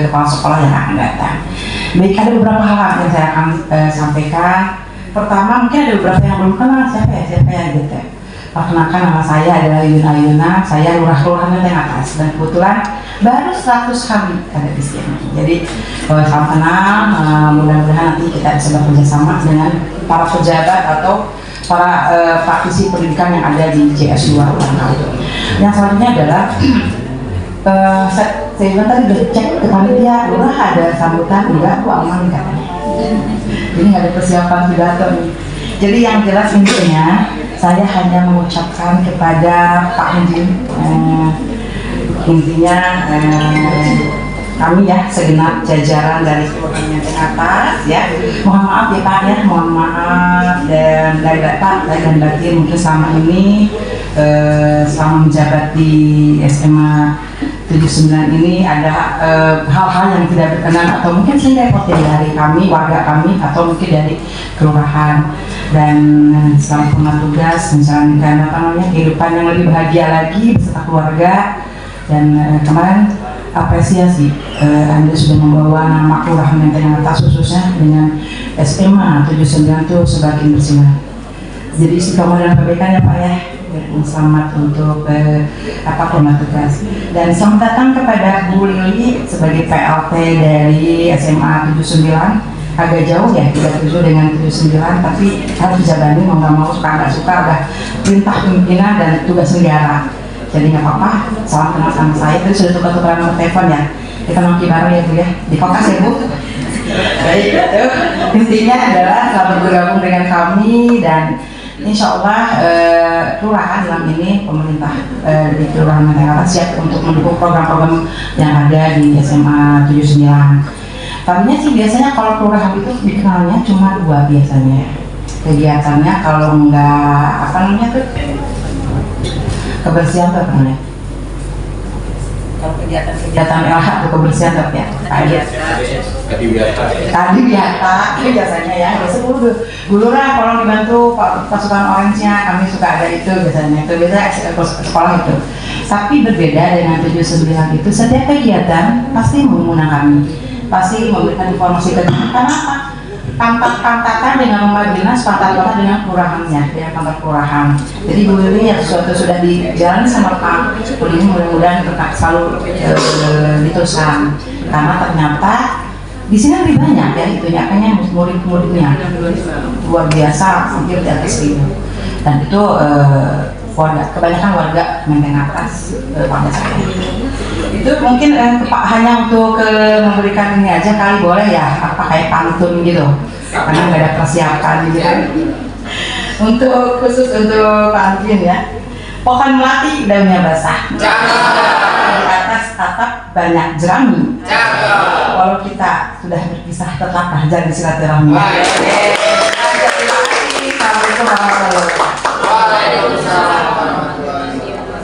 kepala sekolah yang akan datang. Baik, ada beberapa hal yang saya akan sampaikan. Pertama, mungkin ada beberapa yang belum kenal siapa ya gitu. Perkenalkan, nama saya adalah Yun Ayuna, saya lurah kelurahan Menteng Atas, dan kebetulan baru 100 hari ada di sini. Jadi salam kenal, mudah-mudahan nanti kita bisa bekerja sama dengan para pejabat atau para praktisi pendidikan yang ada di JS2 Ulang. Yang selanjutnya adalah saya bilang tadi udah cek ke panitia, lurah ada sambutan, enggak, aku aman katanya. Jadi nggak ada persiapan pidato nih. Jadi yang jelas intinya saya hanya mengucapkan kepada Pak Muhyiddin, intinya kami ya segenap jajaran dari Kelurahan Menteng Atas ya, mohon maaf ya Pak ya, mohon maaf, dan dari Bapak dan batin mungkin selama ini selama menjabat di SMA 79 ini ada hal-hal yang tidak berkenan atau mungkin sehingga repotin dari kami, warga kami, atau mungkin dari kelurahan, dan selamat purna tugas menjalankan kehidupan yang lebih bahagia lagi beserta keluarga. Dan kemarin apresiasi Anda sudah membawa nama Kelurahan Menteng Atas khususnya dengan SMA 79 itu semakin bersinar. Jadi istiqomah dalam kebaikan ya Pak ya. Selamat untuk purna tugas, dan selamat datang kepada Bu Lili sebagai PLT dari SMA 79. Agak jauh ya 37 dengan 79, tapi harus dijabani, mau nggak mau, suka nggak suka, udah perintah pimpinan dan tugas negara. Jadi nggak apa-apa, salam kenal sama saya. Tadi sudah tukar-tukaran nomor telepon ya, kita nongki bareng ya Bu ya, di kokas ya Bu. Baik, itu intinya adalah selamat bergabung dengan kami, dan insya Allah kelurahan dalam ini pemerintah di Kelurahan Menteng Atas siap untuk mendukung program-program yang ada di SMA 79. Tadinya sih biasanya kalau kelurahan itu dikenalnya cuma 2 biasanya kegiatannya, kalau enggak kebersihan tuh namanya. Kalau kegiatan LH atau kebersihan tuh ya. Tadi biasa itu biasanya ya. Biasa dulu lah kalau dibantu pasukan orange-nya, kami suka ada itu biasanya. Itu biasa sekolah itu. Tapi berbeda dengan 79 itu, setiap kegiatan pasti mengundang kami, pasti memberikan informasi ke kami. Karena apa? Pantat-pantatan dengan rumah dinas, pantat-pantat dengan kelurahannya, dengan kantor kelurahan. Jadi Bu Lili yang sesuatu sudah dijalani sama Pak Lili, mudah-mudahan tetap selalu diteruskan. Karena ternyata di sini lebih banyak ya itunya, kayaknya murid-muridnya luar biasa, hampir di atas 1000. Dan itu kebanyakan warga Menteng Atas, warga saya. Itu mungkin hanya untuk memberikan ini aja kali, boleh ya, kayak pantun gitu, karena nggak ada persiapan gitu kan. Untuk khusus untuk pantun ya, pohon melati daunnya basah, di atas atap banyak jerami. Kalau kita sudah berpisah tetaplah jadi silaturahmi. Assalamualaikum warahmatullahi wabarakatuh.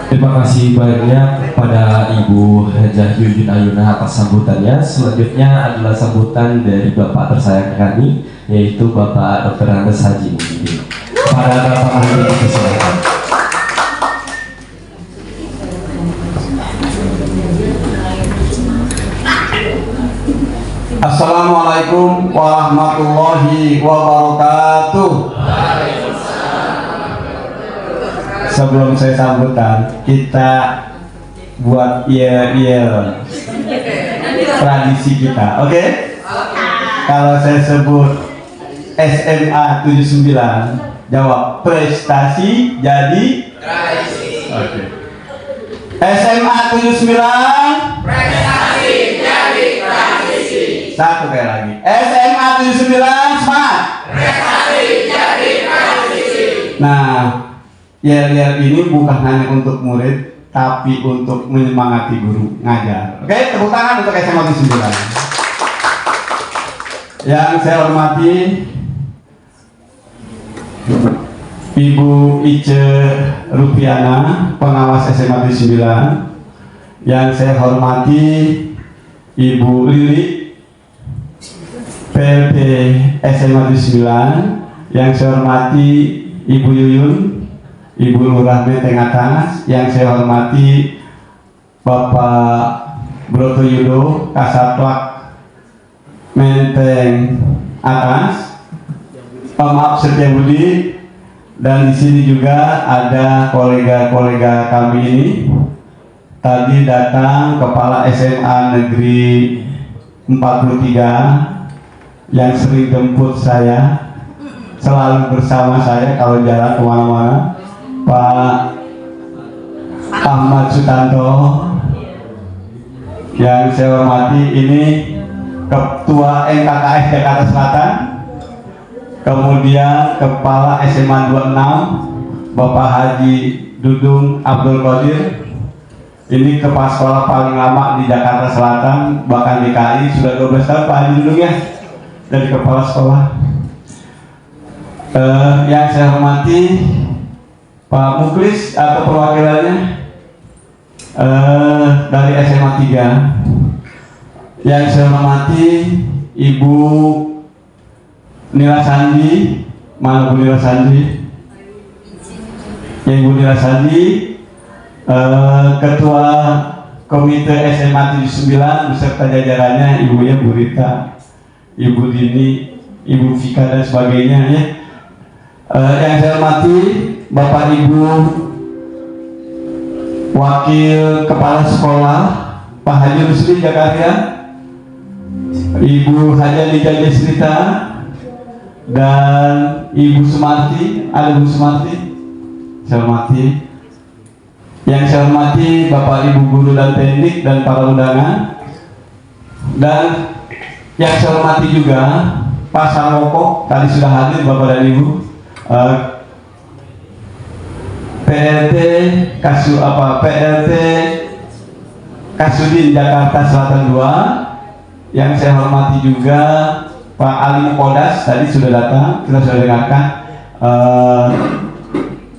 Terima kasih banyak kepada Ibu Hajah Yun Ayuna atas sambutannya. Selanjutnya adalah sambutan dari Bapak tersayang kami, yaitu Bapak Dr. Andes Haji Muhyiddin. Para Bapak Muhyiddin disilakan. Assalamualaikum warahmatullahi wabarakatuh. Sebelum saya sambutan, kita buat yel-yel. tradisi kita. Oke? Kalau saya sebut SMA 79, jawab prestasi jadi tradisi. Oke. SMA 79 prestasi jadi tradisi. Satu kali lagi. SMA 79 semangat. Prestasi jadi tradisi. Nah, yel-yel ini bukan hanya untuk murid, tapi untuk menyemangati guru ngajar. Oke, tepuk tangan untuk SMA 79. Yang saya hormati Ibu Ice Rupiana, pengawas SMA 79. Yang saya hormati Ibu Lili, PLT SMA 79. Yang saya hormati Ibu Yuyun, Ibu Lurah Menteng Atas. Yang saya hormati Bapak Broto Yudo, Kasatwak Menteng Atas. Maaf Setiabudi. Dan di sini juga ada kolega-kolega kami ini. Tadi datang Kepala SMA Negeri 43 yang sering jemput saya, selalu bersama saya kalau jalan kemana-mana, Pak Ahmad Sutanto. Yang saya hormati ini Ketua NKKS Jakarta Selatan. Kemudian Kepala SMA 26 Bapak Haji Dudung Abdul Qadir. Ini kepala sekolah paling lama di Jakarta Selatan, bahkan DKI sudah 12 tahun Pak Haji Dudung ya, dari kepala sekolah. Yang saya hormati Pak Muklis atau perwakilannya dari SMA 3. Yang saya hormati Ibu Nila Sandi, mana Bu Nila Sandi? Ya, Ibu Nila Sandi, Ketua Komite SMA 79 beserta jajarannya, Ibunya Bu Rita, Ibu Dini, Ibu Vika dan sebagainya ya. Yang saya hormati Bapak Ibu Wakil Kepala Sekolah Pak Haji Rusli Jakarta, Ibu Haji Lijah Srita, dan Ibu Sumarti. Ada Bu Sumarti, saya hormati. Yang saya hormati Bapak Ibu Guru dan Teknik dan para undangan. Dan yang saya hormati juga Pak Sarwoko, tadi sudah hadir Bapak dan Ibu, PLT Kasudin Jakarta Selatan 2. Yang saya hormati juga Pak Ali Mukodas, tadi sudah datang, kita sudah dengarkan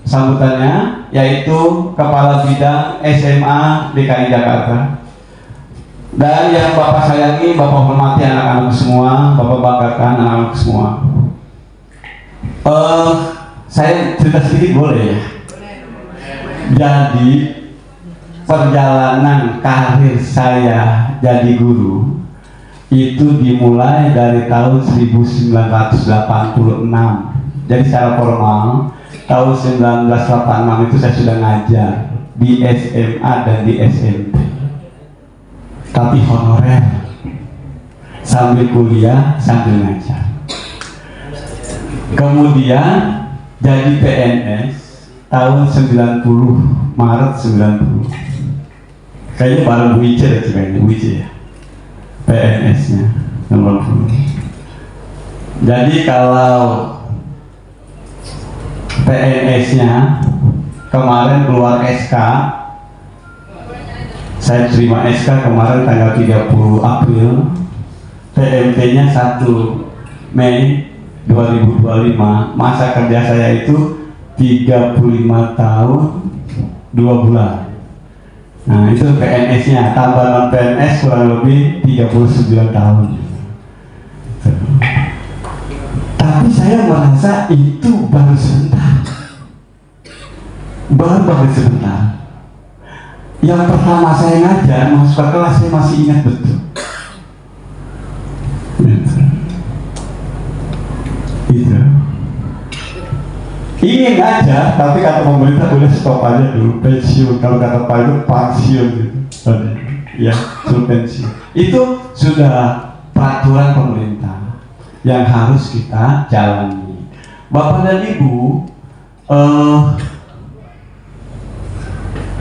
sambutannya, yaitu Kepala Bidang SMA DKI Jakarta. Dan yang Bapak sayangi, Bapak hormati anak-anak semua, Bapak banggakan anak-anak semua. Saya cerita sedikit boleh ya? Jadi perjalanan karir saya jadi guru itu dimulai dari tahun 1986. Jadi secara formal tahun 1986 itu saya sudah ngajar di SMA dan di SMP, tapi honorer, sambil kuliah sambil ngajar. Kemudian jadi PNS tahun 90, Maret 90. Kayaknya bareng Bu Ice ya, kayaknya Bu Ice ya, PNS-nya 90. Jadi kalau PNS-nya kemarin keluar SK, saya terima SK kemarin tanggal 30 April, PMT-nya 1 Mei 2025. Masa kerja saya itu 35 tahun 2 bulan. Nah itu PNS-nya, tambah non PNS kurang lebih 39 tahun. Tapi saya merasa itu baru sebentar, baru sebentar. Yang pertama saya ngajar masuk ke kelas, saya masih ingat betul. Itu ingin ngajar, tapi kata pemerintah boleh stop aja dulu, pensiun. Kalau kata Pak itu pensiun gitu. ya suruh pensiun. Itu sudah peraturan pemerintah yang harus kita jalani. Bapak dan Ibu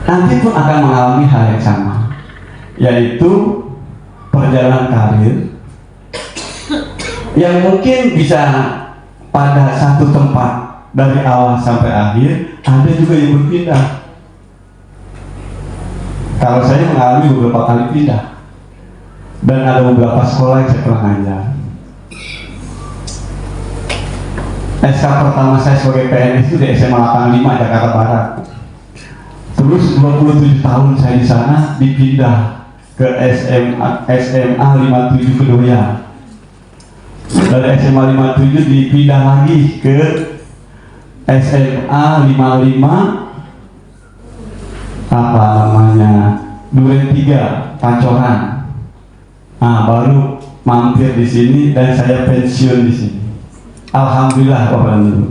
nanti pun akan mengalami hal yang sama, yaitu perjalanan karir yang mungkin bisa pada satu tempat dari awal sampai akhir, ada juga yang berpindah. Kalau saya mengalami beberapa kali pindah, dan ada beberapa sekolah yang saya pernah ngajar. SK pertama saya sebagai PNS itu di SMA 85 Jakarta Barat. Terus 27 tahun saya di sana dipindah ke SMA 57 Kedoya. Dari SMA 57 dipindah lagi ke SMA 55 apa namanya Duren 3 Pancoran. Nah, baru mampir di sini dan saya pensiun di sini. Alhamdulillah Bapak dan Ibu.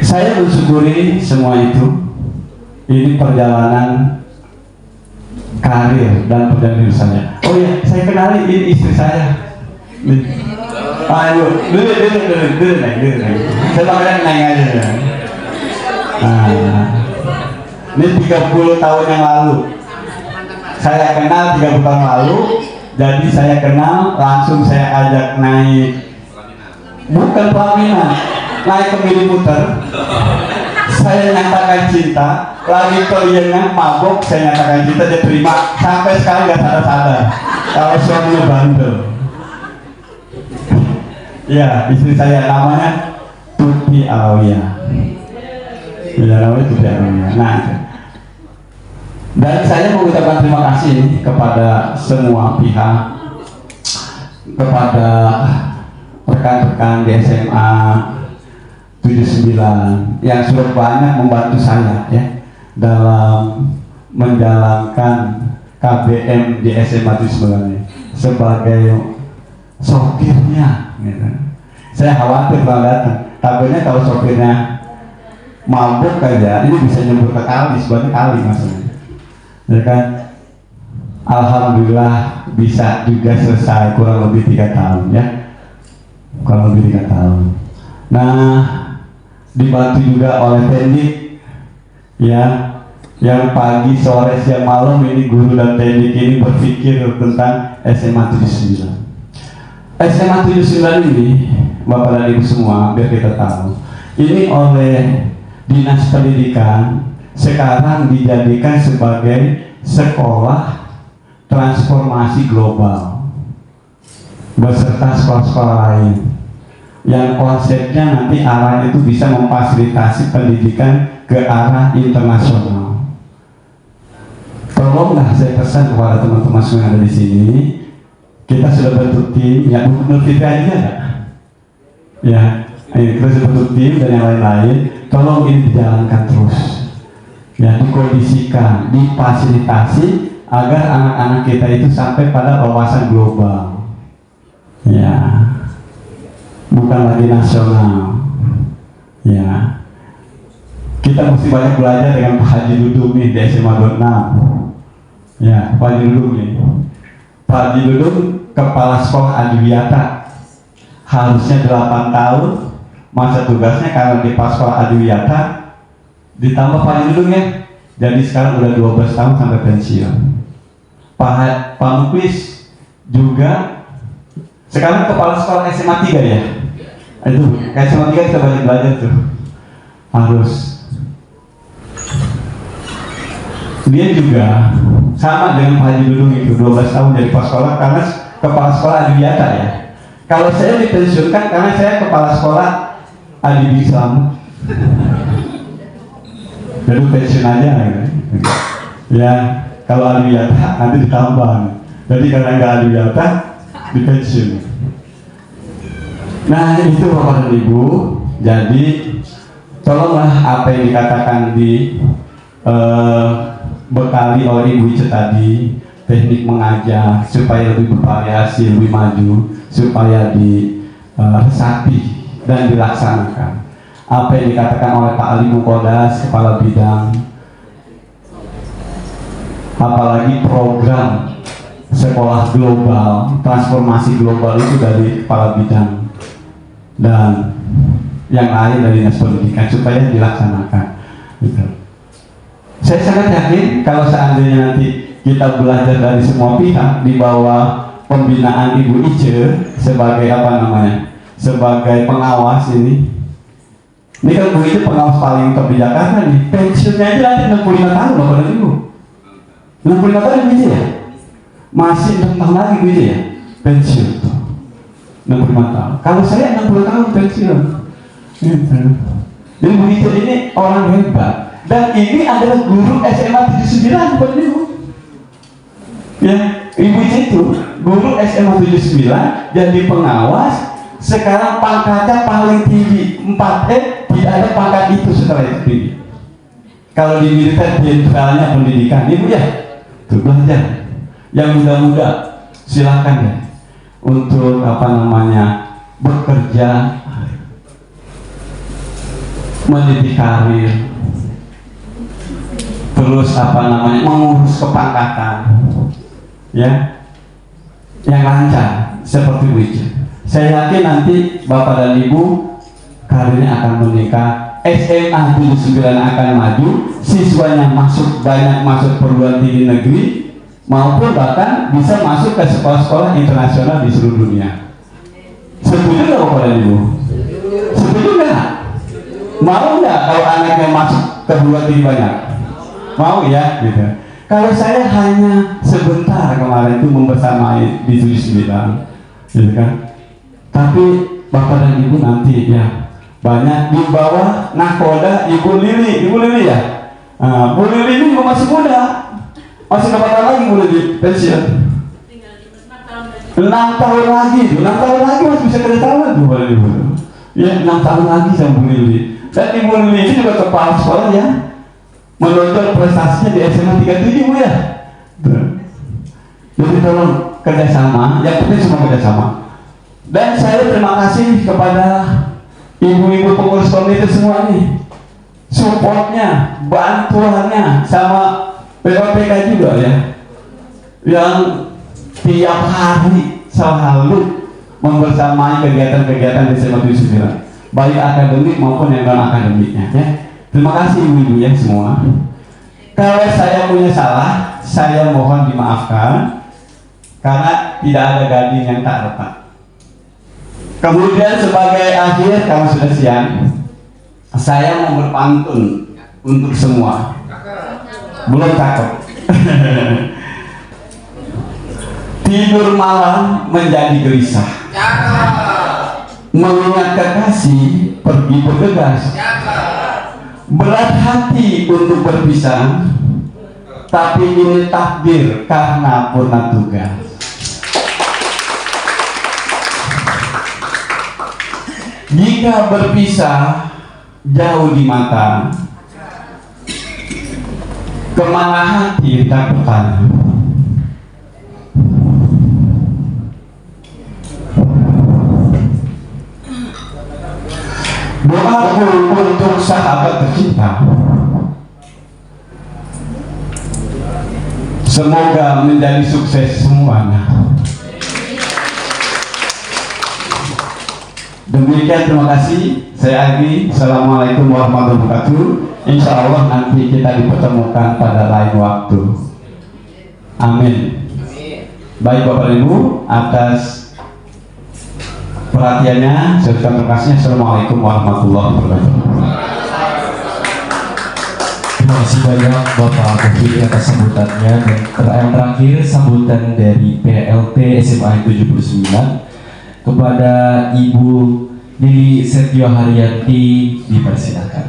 Saya mensyukuri semua itu. Ini perjalanan karir dan perjalanan hidup saya. Oh ya, saya kenali ini istri saya. Ayo, dulu. Saya panggilnya Neng aja. Nah, ini 30 tahun yang lalu. Saya kenal 30 tahun lalu. Jadi saya kenal, langsung saya ajak naik. Bukan pelaminan, naik ke milimuter. Saya nyatakan cinta, lagi keliengan mabok, saya nyatakan cinta, dia terima. Sampai sekarang nggak sadar-sadar kalau suaminya bandel. Ya, istri saya namanya Tuti Alawiyah. Ya, namanya Tuti Alawiyah. Nah, dan saya mengucapkan terima kasih kepada semua pihak, kepada rekan-rekan di SMA 79 yang sudah banyak membantu saya ya dalam menjalankan KBM di SMA 79 sebagai sopirnya. Gitu. Saya khawatir kalau datang, takutnya kalau sopirnya mabuk aja, ini bisa nyebur ke kali, sebenarnya kali maksudnya. Ya kan, alhamdulillah bisa juga selesai kurang lebih 3 tahun ya, kurang lebih 3 tahun. Nah, dibantu juga oleh teknik ya, yang pagi, sore, siang, malam ini guru dan teknik ini berpikir tentang SMA 79. SMA 79 ini, Bapak dan Ibu semua, biar kita tahu, ini oleh Dinas Pendidikan sekarang dijadikan sebagai sekolah transformasi global beserta sekolah-sekolah lain yang konsepnya nanti arah itu bisa memfasilitasi pendidikan ke arah internasional. Tolonglah saya pesan kepada teman-teman semua yang ada di sini, kita sudah bentuk tim, ya Nur Fitri aja ya, kita sudah bentuk tim dan yang lain-lain. Tolong ini dijalankan terus. Ya, dikondisikan, difasilitasi agar anak-anak kita itu sampai pada wawasan global. Ya, bukan lagi nasional. Ya, kita mesti banyak belajar dengan Pak Haji Dudung nih di SMA 26. Ya, Pak Haji Dudung nih. Pak Haji Dudung kepala sekolah Adiwiyata, harusnya 8 tahun masa tugasnya karena di pas sekolah Adiwiyata ditambah Pak Dudung ya, jadi sekarang udah 12 tahun sampai pensiun. Pak Muklis juga sekarang kepala sekolah SMA 3 ya. Itu SMA 3 kita banyak belajar tuh. Harus. Dia juga sama dengan Pak Haji Dudung itu 12 tahun jadi kepala sekolah karena kepala sekolah Adiwiyata ya. Kalau saya dipensiunkan karena saya kepala sekolah Adi Islam. Jadi pensiun aja gitu. Ya, kalau Adiwiyata nanti ditambah. Jadi karena nggak Adiwiyata dipensiun. Nah itu Bapak dan Ibu. Jadi tolonglah apa yang dikatakan di bekali oleh Ibu Ica tadi, teknik mengajar supaya lebih bervariasi, lebih maju, supaya diresapi dan dilaksanakan. Apa yang dikatakan oleh Pak Ali Mukodas, Kepala Bidang apalagi program sekolah global, transformasi global itu dari kepala bidang dan yang lain dari dinas pendidikan supaya dilaksanakan. Gitu. Saya sangat yakin kalau seandainya nanti kita belajar dari semua pihak di bawah pembinaan Ibu Ice sebagai sebagai pengawas ini kan Bu Ice pengawas paling top di Jakarta nih, pensiunnya aja nanti 65 tahun loh pada Ibu. 65 tahun Bu Ice ya? Masih 6 tahun lagi Bu Ice ya? Pensiun 65 tahun. Kalau saya 60 tahun pensiun. Jadi Bu Ice ini orang hebat. Dan ini adalah guru SMA 79 pada Ibu. Ya, Ibu itu guru SMA 79 jadi pengawas, sekarang pangkatnya paling tinggi 4E, tidak ada pangkat itu setelah itu tinggi. Kalau di militer jenderalnya pendidikan, Ibu ya, tuh belajar. Yang muda-muda silakan ya untuk bekerja, mendidik karir, terus mengurus kepangkatan. Ya, yang lancar seperti Bu Ice. Saya yakin nanti Bapak dan Ibu karirnya akan meningkat, SMA 79 akan maju, siswanya banyak masuk perguruan tinggi negeri maupun bahkan bisa masuk ke sekolah-sekolah internasional di seluruh dunia. Setuju nggak Bapak dan Ibu? Setuju nggak? Mau nggak kalau anaknya masuk ke perguruan tinggi banyak? Mau ya, gitu. Kalau saya hanya sebentar kemarin itu membersamai di 79, gitu kan. Tapi Bapak dan Ibu nanti ya banyak di bawah nahkoda Ibu Lili ya. Bu Lili ini masih muda, masih kapan lagi Bu Lili pensiun? 6 tahun lagi, 6 tahun lagi masih bisa kerja tahun Bu Ibu. Ya 6 tahun lagi sama Bu Lili. Dan Ibu Lili ini juga kepala sekolah ya. Menonjol prestasinya di SMA 37 Bu ya. Jadi tolong kerjasama, yang penting semua kerjasama. Dan saya terima kasih kepada ibu-ibu pengurus komite semua nih, supportnya, bantuannya, sama PPK juga ya, yang tiap hari selalu membersamai kegiatan-kegiatan di SMA 79, baik akademik maupun yang non akademiknya ya. Terima kasih ibu-ibu ya semua. Kalau saya punya salah, saya mohon dimaafkan karena tidak ada gading yang tak retak. Kemudian sebagai akhir, kalau sudah siang, saya mau berpantun untuk semua. Belum cakep. Tidur malam menjadi gelisah, mengingat kekasih pergi bergegas. Berat hati untuk berpisah, tapi ini takdir karena purna tugas. Jika berpisah jauh di mata, kemana hati tak bertanya. Doaku untuk sahabat tercinta, semoga menjadi sukses semuanya. Demikian, terima kasih. Saya Agi. Assalamualaikum warahmatullahi wabarakatuh. Insya Allah nanti kita dipertemukan pada lain waktu. Amin. Baik Bapak Ibu, atas perhatiannya, saya ucapkan terima kasih. Assalamualaikum warahmatullahi wabarakatuh. Terima kasih banyak Bapak Kofi atas sambutannya. Dan yang terakhir sambutan dari PLT SMA 79 kepada Ibu Lili Setio Haryanti, dipersilakan.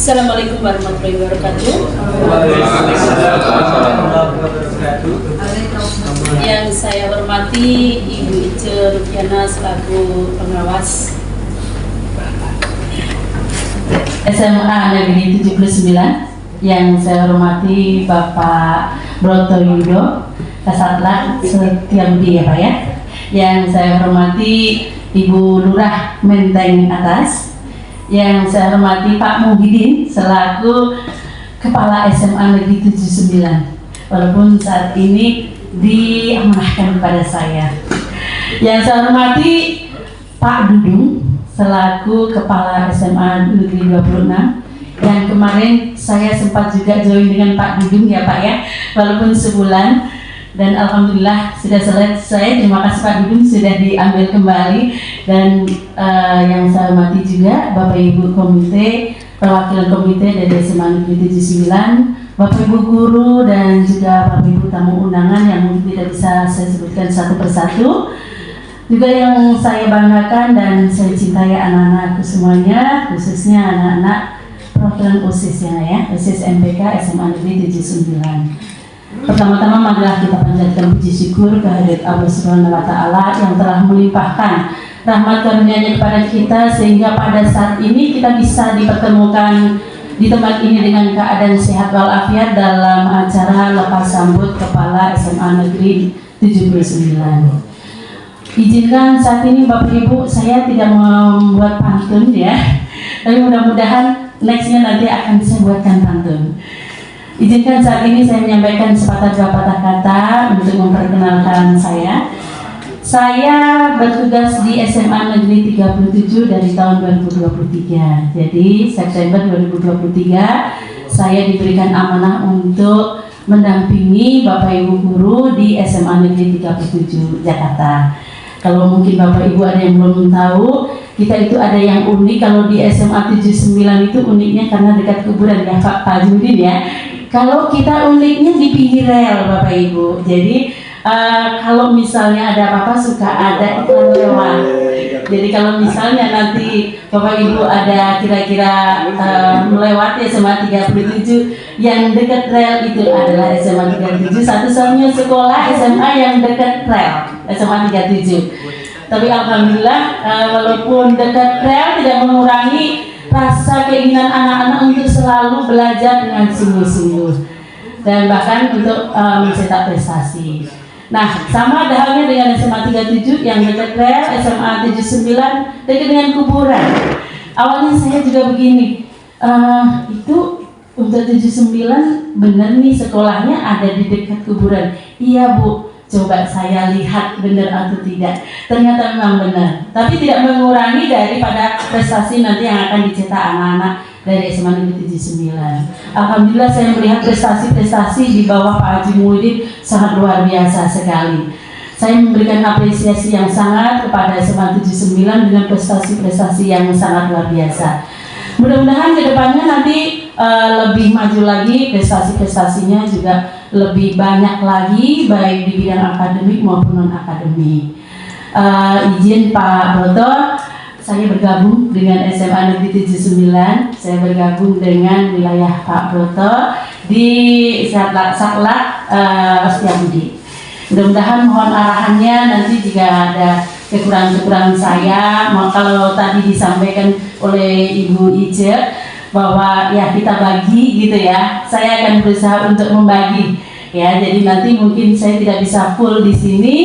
Assalamualaikum warahmatullahi wabarakatuh. Yang saya hormati Ibu Ice Rupiana selaku pengawas SMA Negeri 79, Yang saya hormati Bapak Broto Yudo, Kasatlat Setiabudi ya Pak ya. Yang saya hormati Ibu Lurah Menteng Atas. Yang saya hormati Pak Muhyiddin selaku Kepala SMA Negeri 79. Walaupun saat ini diamanahkan kepada saya. Yang saya hormati Pak Dudung selaku Kepala SMA Negeri 26. Yang kemarin saya sempat juga join dengan Pak Dudung ya Pak ya, walaupun sebulan, dan alhamdulillah sudah selesai. Terima kasih Pak Dudung sudah diambil kembali. Dan yang saya hormati juga Bapak Ibu komite, perwakilan komite dari SMA Negeri 79, Bapak Ibu guru, dan juga Bapak Ibu tamu undangan yang mungkin tidak bisa saya sebutkan satu persatu. Juga yang saya banggakan dan saya cintai anak-anakku semuanya, khususnya anak-anak perwakilan OSIS ya, OSIS MPK SMA Negeri 79. Pertama-tama marilah kita panjatkan puji syukur kehadirat Allah Subhanahu wa Ta'ala yang telah melimpahkan rahmat karunia-Nya kepada kita sehingga pada saat ini kita bisa dipertemukan di tempat ini dengan keadaan sehat walafiat dalam acara lepas sambut Kepala SMA Negeri 79. Izinkan saat ini Bapak Ibu, saya tidak membuat pantun ya, tapi mudah-mudahan nextnya nanti akan saya buatkan pantun. Izinkan saat ini saya menyampaikan sepatah dua patah kata untuk memperkenalkan saya. Saya bertugas di SMA Negeri 37 dari tahun 2023. Jadi September 2023 saya diberikan amanah untuk mendampingi Bapak Ibu guru di SMA Negeri 37 Jakarta. Kalau mungkin Bapak Ibu ada yang belum tahu, kita itu ada yang unik kalau di SMA 79 itu uniknya karena dekat kuburan ya Pak Judin ya. Kalau kita uniknya di pinggir rel Bapak Ibu. Jadi kalau misalnya ada apa-apa suka ada iklan lewat. Jadi kalau misalnya nanti Bapak Ibu ada kira-kira melewati SMA 37 yang dekat rel itu adalah SMA 37, satu-satunya sekolah SMA yang dekat rel, SMA 37. Tapi alhamdulillah walaupun dekat rel tidak mengurangi rasa keinginan anak-anak untuk selalu belajar dengan sungguh-sungguh dan bahkan untuk mencetak prestasi. Nah, sama halnya dengan SMA 37 yang dekat rel, SMA 79 dekat dengan kuburan. Awalnya saya juga begini, itu untuk 79 benar nih sekolahnya ada di dekat kuburan. Iya Bu, coba saya lihat benar atau tidak. Ternyata memang benar, tapi tidak mengurangi daripada prestasi nanti yang akan dicetak anak-anak dari SMA Negeri 79. Alhamdulillah saya melihat prestasi-prestasi di bawah Pak Haji Muhyiddin sangat luar biasa sekali. Saya memberikan apresiasi yang sangat kepada SMA 79 dengan prestasi-prestasi yang sangat luar biasa. Mudah-mudahan kedepannya nanti lebih maju lagi, prestasi-prestasinya juga lebih banyak lagi baik di bidang akademik maupun non-akademik. Izin Pak Broto, saya bergabung dengan SMA Negeri 79. Saya bergabung dengan wilayah Pak Broto di Saklat Setiabudi. Mudah-mudahan mohon arahannya nanti jika ada kekurangan-kekurangan saya, kalau tadi disampaikan oleh Ibu Ice bahwa ya kita bagi gitu ya, saya akan berusaha untuk membagi ya. Jadi nanti mungkin saya tidak bisa full di sini,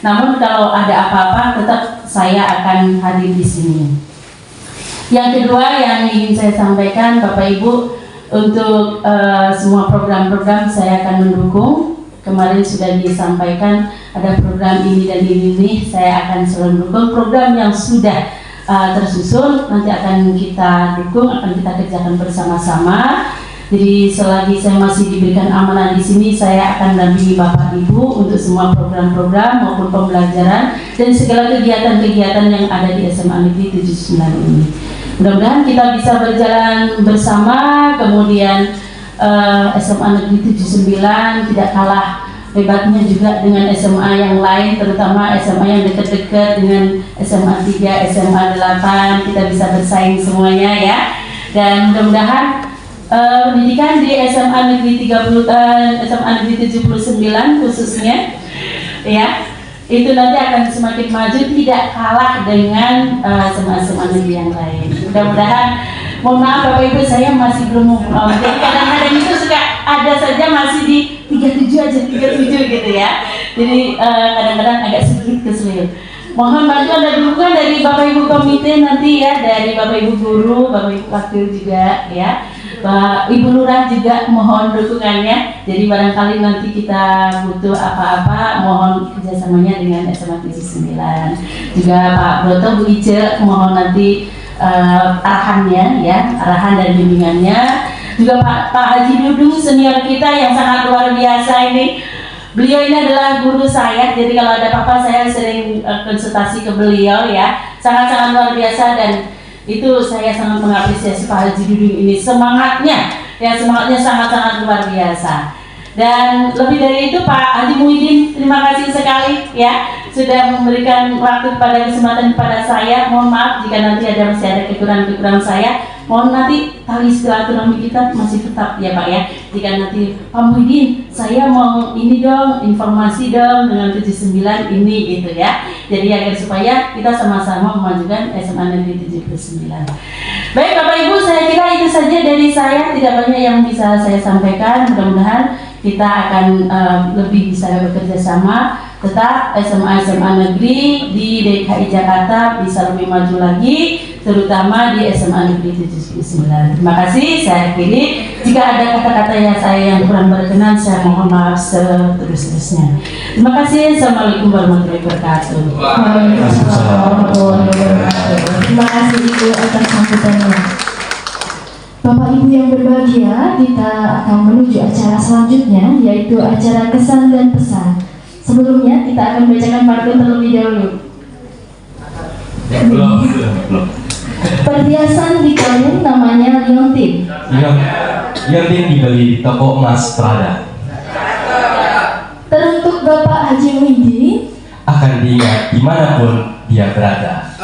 namun kalau ada apa-apa tetap saya akan hadir di sini. Yang kedua yang ingin saya sampaikan Bapak Ibu, untuk semua program-program saya akan mendukung. Kemarin sudah disampaikan ada program ini dan ini, saya akan selalu mendukung. Program yang sudah tersusun nanti akan kita dukung, akan kita kerjakan bersama-sama. Jadi selagi saya masih diberikan amanah di sini, saya akan dampingi Bapak Ibu untuk semua program-program maupun pembelajaran dan segala kegiatan-kegiatan yang ada di SMA Negeri 79 ini. Mudah-mudahan kita bisa berjalan bersama, kemudian SMA Negeri 79 tidak kalah hebatnya juga dengan SMA yang lain, terutama SMA yang dekat-dekat dengan SMA 3, SMA 8, kita bisa bersaing semuanya ya. Dan mudah-mudahan pendidikan di SMA Negeri SMA Negeri 79 khususnya ya, itu nanti akan semakin maju, tidak kalah dengan SMA-SMA negeri yang lain. Mudah-mudahan Mohon maaf Bapak Ibu, saya masih belum jadi kadang-kadang itu suka ada saja masih di 37 aja, 37 gitu ya. Jadi kadang-kadang agak sedikit kesulitan. Mohon bantuan dan dukungan dari Bapak Ibu komite nanti ya, dari Bapak Ibu guru, Bapak Ibu wakil juga ya, Ibu Lurah juga mohon dukungannya. Jadi barangkali nanti kita butuh apa-apa, mohon kerjasamanya dengan SMA 79. Juga Pak Broto, Bu Ice, mohon nanti arahannya ya, arahan dan bimbingannya. Juga Pak Haji Dudung senior kita yang sangat luar biasa ini. Beliau ini adalah guru saya, jadi kalau ada apa-apa saya sering konsultasi ke beliau ya. Sangat-sangat luar biasa dan itu saya sangat mengapresiasi Pak Haji Dudung ini, semangatnya ya, semangatnya sangat-sangat luar biasa. Dan lebih dari itu Pak Haji Muhyiddin, terima kasih sekali ya sudah memberikan waktu pada kesempatan kepada saya. Mohon maaf jika nanti masih ada kekurangan-kekurangan saya. Mohon nanti tali silaturahmi kita masih tetap ya Pak ya. Jika nanti Pak Muhyiddin, saya mau ini dong, informasi dong dengan 79 ini gitu ya. Jadi agar supaya kita sama-sama memajukan SMA Negeri 79. Baik Bapak Ibu, saya kira itu saja dari saya. Tidak banyak yang bisa saya sampaikan. Mudah-mudahan kita akan lebih bisa bekerja sama. Tetap SMA Negeri di DKI Jakarta bisa lebih maju lagi, terutama di SMA Negeri 79. Terima kasih, saya akhiri. Jika ada kata-kata saya yang kurang berkenan, saya mohon maaf seterus-terusnya. Terima kasih. Assalamualaikum warahmatullahi wabarakatuh. Waalaikumsalam warahmatullahi wabarakatuh. Terima kasih Ibu atas sambutannya. Bapak Ibu yang berbahagia, kita akan menuju acara selanjutnya, yaitu acara kesan dan pesan. Sebelumnya kita akan bacakan pantun terlebih dahulu. Belum. Perhiasan di kalung namanya liontin. Liontin dibeli di toko emas Prada. Teruntuk Bapak Haji Muhyiddin, Akan diingat dimanapun dia berada.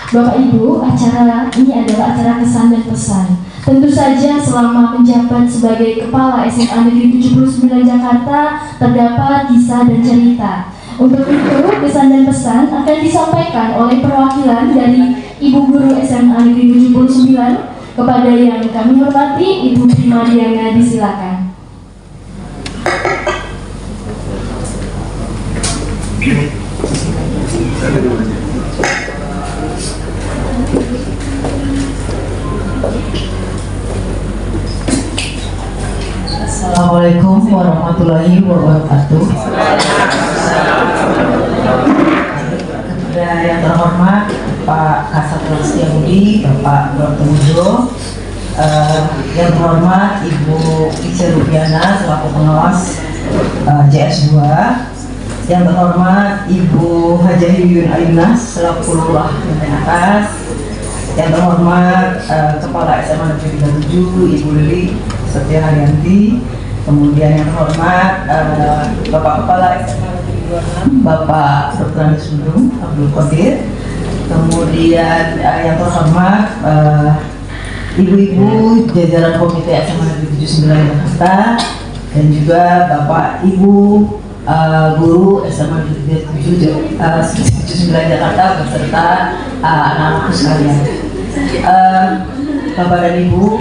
Bapak Ibu, acara ini adalah acara kesan dan pesan. Tentu saja selama menjabat sebagai Kepala SMA Negeri 79 Jakarta terdapat kisah dan cerita. Untuk itu, kesan dan pesan akan disampaikan oleh perwakilan dari Ibu Guru SMA Negeri 79 kepada yang kami hormati Ibu Prima Diana, disilakan. Assalamualaikum warahmatullahi wabarakatuh. Kepada yang terhormat Pak Kasat Setiabudi, Bapak Broto Yudo, yang terhormat Ibu Ice Rupiana selaku pengawas JS2, yang terhormat Ibu Hajah Yuyun Ainah selaku Lurah Menteng Atas, yang terhormat Kepala SMA Negeri 37 Ibu Lili Setia Haryanti, kemudian yang terhormat Bapak Kepala SMA Negeri 26 Bapak Dr. Anies Sundung Abdul Qadir, kemudian yang terhormat ibu-ibu jajaran Komite SMA Negeri 79 Jakarta, dan juga Bapak Ibu guru SMA Negeri 79 Jakarta beserta anak-anakku sekalian. Bapak dan Ibu,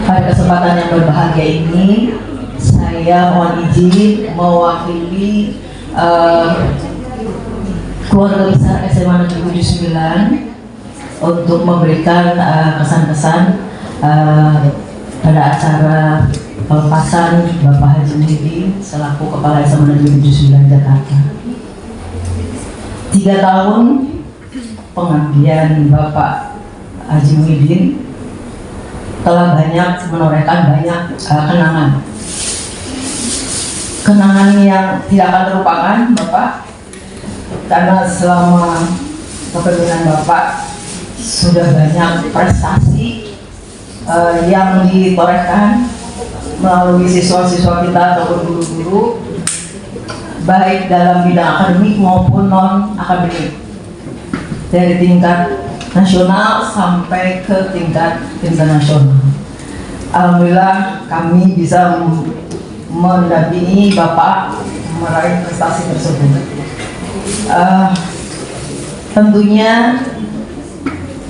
pada kesempatan yang berbahagia ini saya mohon izin mewakili keluarga besar SMA Negeri 79 untuk memberikan kesan-kesan pada acara pelepasan Bapak Haji Muhyiddin selaku Kepala SMA Negeri 79 Jakarta. 3 tahun pengabdian Bapak Haji Muhyiddin telah banyak menorehkan banyak kenangan yang tidak akan terlupakan Bapak, karena selama kepemimpinan Bapak sudah banyak prestasi yang ditorehkan melalui siswa-siswa kita ataupun guru-guru, baik dalam bidang akademik maupun non akademik, dari tingkat nasional sampai ke tingkat internasional. Alhamdulillah kami bisa mendampingi Bapak meraih prestasi tersebut. tentunya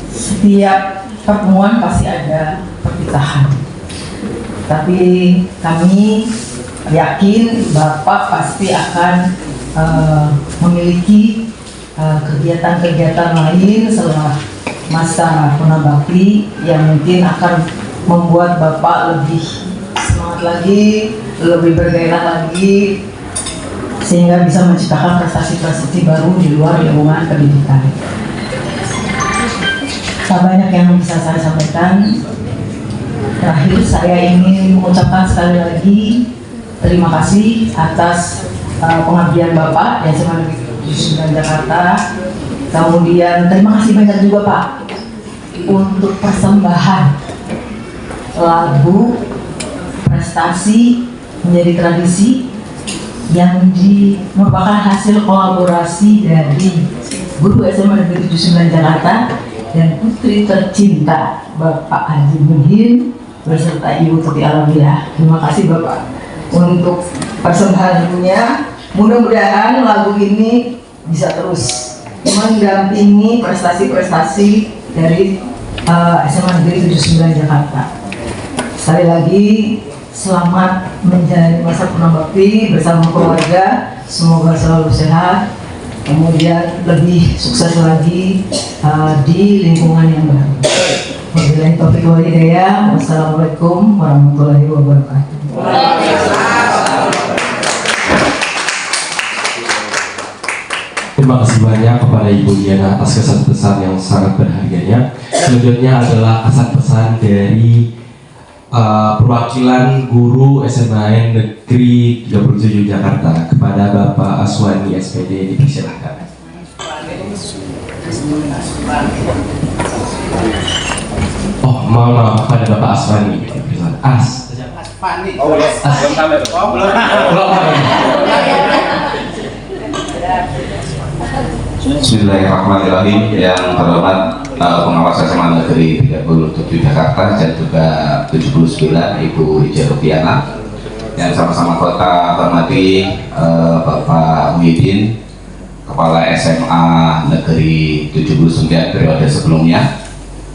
setiap pertemuan pasti ada perpisahan. Tapi kami yakin Bapak pasti akan memiliki kegiatan-kegiatan lain setelah masa Punabakti yang mungkin akan membuat Bapak lebih semangat lagi, lebih bergairah lagi, sehingga bisa menciptakan prestasi-prestasi baru di luar lingkungan pendidikan. Tak banyak yang bisa saya sampaikan. Terakhir saya ingin mengucapkan sekali lagi terima kasih atas pengabdian Bapak yang SMA Negeri 79 Jakarta. Kemudian terima kasih banyak juga Pak untuk persembahan lagu prestasi menjadi tradisi yang merupakan hasil kolaborasi dari guru SMA Negeri 79 Jakarta dan putri tercinta Bapak Haji Muhin beserta Ibu Tuti Alamiah. Terima kasih Bapak untuk persembahannya. Mudah-mudahan lagu ini bisa terus mendampingi prestasi-prestasi dari SMA Negeri 79 Jakarta. Sekali lagi selamat menjalani masa Punabakti bersama keluarga. Semoga selalu sehat, kemudian lebih sukses lagi di lingkungan yang baru. Wabillahi taufiq wal hidayah. Wassalamualaikum warahmatullahi wabarakatuh. Terima kasih banyak kepada Ibu Diana atas kesan pesan yang sangat berharganya. Selanjutnya adalah kesan pesan dari perwakilan guru SMA Negeri 37 Jakarta kepada Bapak Aswani SPD, dipersilahkan. Oh, maaf pada Bapak Aswani. Aswani. Oh, belum sampai. Oh, belum. Bismillahirrahmanirrahim. Yang terhormat pengawas SMA Negeri 37 Jakarta dan juga 79 Ibu Ija Rupiana, yang sama-sama kota hormati Bapak Muhyiddin, Kepala SMA Negeri 79 periode sebelumnya,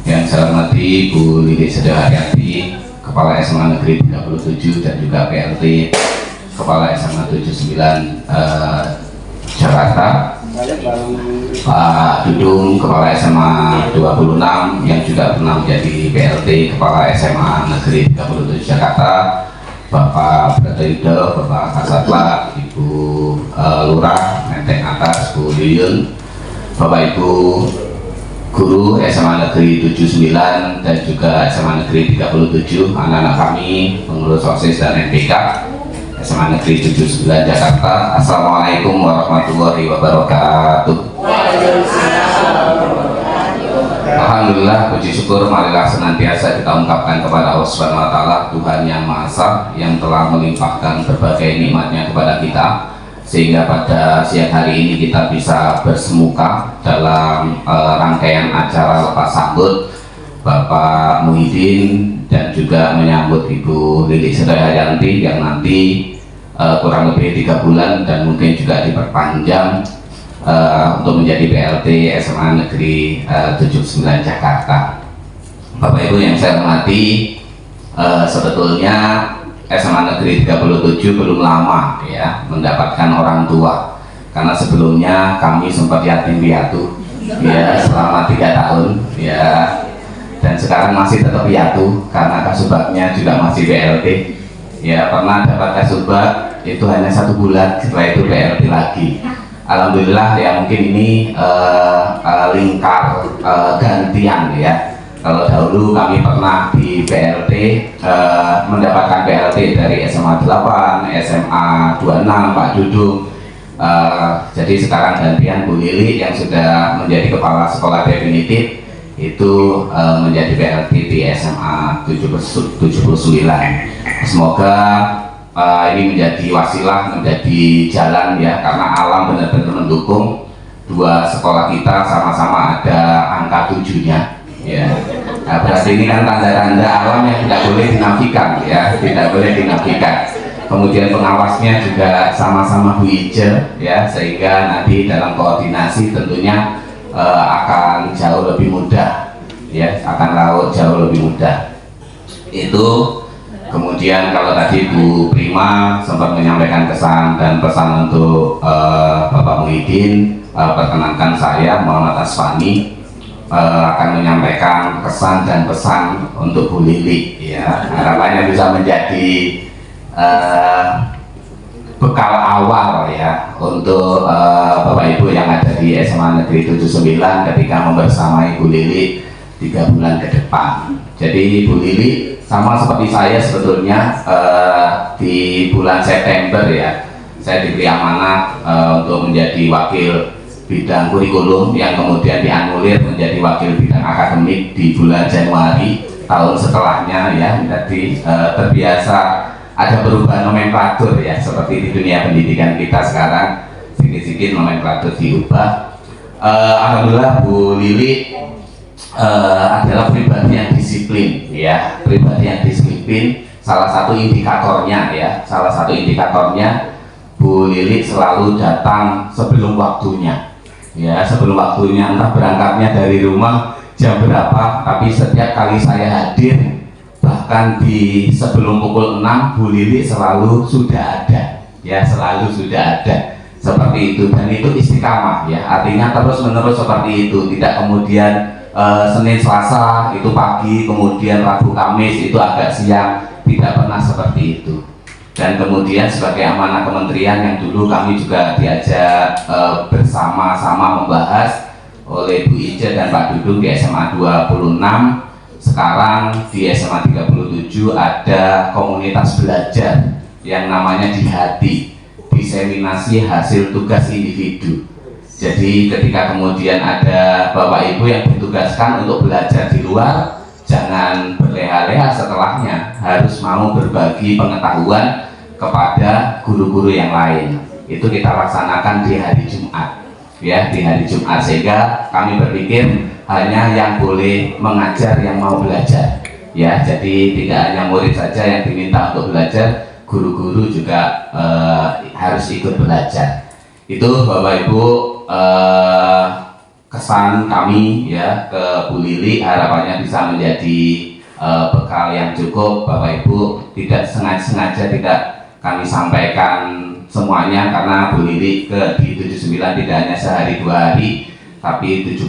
yang saya hormati Bu Lili Sedaharianti, Kepala SMA Negeri 37 dan juga PLT Kepala SMA 79 Jakarta, Pak Dudung, Kepala SMA 26 yang juga pernah menjadi PLT Kepala SMA Negeri 37 Jakarta, Bapak Bratoyudo, Bapak Kasatla, Ibu Lurah, Menteng Atas, Bu Liyun, Bapak Ibu Guru SMA Negeri 79 dan juga SMA Negeri 37, anak-anak kami, pengurus OSIS dan MPK SMA Negeri 79 Jakarta. Assalamualaikum warahmatullahi wabarakatuh. Alhamdulillah, puji syukur marilah senantiasa kita ungkapkan kepada Allah Subhanahu wa taala, Tuhan yang Maha Esa yang telah melimpahkan berbagai nikmatnya kepada kita, sehingga pada siang hari ini kita bisa bersemuka dalam rangkaian acara lepas sambut Bapak Muhyiddin dan juga menyambut Ibu Lili Sedaharianti yang nanti kurang lebih 3 bulan dan mungkin juga diperpanjang untuk menjadi PLT SMA Negeri 79 Jakarta. Bapak Ibu yang saya hormati, sebetulnya SMA Negeri 37 belum lama ya mendapatkan orang tua, karena sebelumnya kami sempat yatim piatu ya selama 3 tahun ya, dan sekarang masih tetap piatu karena kasubagnya juga masih BLT ya. Pernah dapat kasubag itu hanya 1 bulan, setelah itu BLT lagi. Alhamdulillah ya, mungkin ini lingkar gantian ya. Kalau dahulu kami pernah di BLT mendapatkan BLT dari SMA 8, SMA 26 Pak Dudung, jadi sekarang gantian Bu Lili yang sudah menjadi kepala sekolah definitif itu menjadi BLT di SMA 79. Semoga ini menjadi wasilah, menjadi jalan ya, karena alam benar-benar mendukung. 2 sekolah kita sama-sama ada angka 7-nya ya. Nah, berarti ini kan tanda-tanda alam yang tidak boleh dinafikan ya, tidak boleh dinafikan. Kemudian pengawasnya juga sama-sama Bu Ija ya, sehingga nanti dalam koordinasi tentunya akan jauh lebih mudah, ya, akan jauh lebih mudah. Itu kemudian kalau tadi Bu Prima sempat menyampaikan kesan dan pesan untuk Bapak Muhyiddin, perkenankan saya Muhammad Asfani akan menyampaikan kesan dan pesan untuk Bu Lili, ya, harapannya bisa menjadi bekal awal ya untuk Bapak Ibu yang ada di SMA Negeri 79 ketika membersamai Bu Lili 3 bulan ke depan. Jadi Bu Lili sama seperti saya sebetulnya di bulan September ya, saya diberi amanah untuk menjadi wakil bidang kurikulum yang kemudian dianulir menjadi wakil bidang akademik di bulan Januari tahun setelahnya ya. Jadi terbiasa ada perubahan nomenklatur ya, seperti di dunia pendidikan kita sekarang sedikit-sedikit nomenklatur diubah. Alhamdulillah Bu Lili adalah pribadi yang disiplin ya, pribadi yang disiplin. Salah satu indikatornya Bu Lili selalu datang sebelum waktunya ya, sebelum waktunya, entah berangkatnya dari rumah jam berapa, tapi setiap kali saya hadir bahkan di sebelum pukul 6 Bu Lili selalu sudah ada ya, selalu sudah ada seperti itu, dan itu istiqamah ya, artinya terus menerus seperti itu, tidak kemudian Senin Selasa itu pagi, kemudian Rabu Kamis itu agak siang, tidak pernah seperti itu. Dan kemudian sebagai amanah kementerian yang dulu kami juga diajak bersama-sama membahas oleh Bu Ica dan Pak Dudung di SMA 26, sekarang di SMA 37 ada komunitas belajar yang namanya Di Hati, diseminasi hasil tugas individu. Jadi ketika kemudian ada Bapak Ibu yang ditugaskan untuk belajar di luar, jangan berleha-leha setelahnya, harus mau berbagi pengetahuan kepada guru-guru yang lain. Itu kita laksanakan di hari Jumat ya, di hari Jumat, sehingga kami berpikir hanya yang boleh mengajar yang mau belajar ya, jadi tidak hanya murid saja yang diminta untuk belajar, guru-guru juga harus ikut belajar. Itu Bapak Ibu kesan kami ya ke Bu Lili, harapannya bisa menjadi bekal yang cukup. Bapak Ibu, tidak sengaja tidak kami sampaikan semuanya karena Bu Lili di 79 tidak hanya sehari 2 hari, tapi 3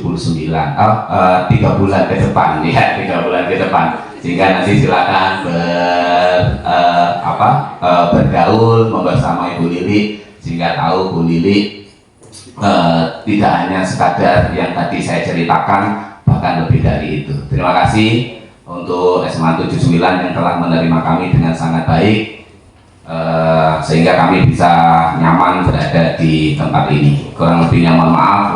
bulan ke depan ya, 3 bulan ke depan, sehingga nanti silakan bergaul membersamai Bu Lili, sehingga tahu Bu Lili tidak hanya sekadar yang tadi saya ceritakan, bahkan lebih dari itu. Terima kasih untuk SMA 79 yang telah menerima kami dengan sangat baik, sehingga kami bisa nyaman berada di tempat ini. Kurang lebihnya mohon maaf.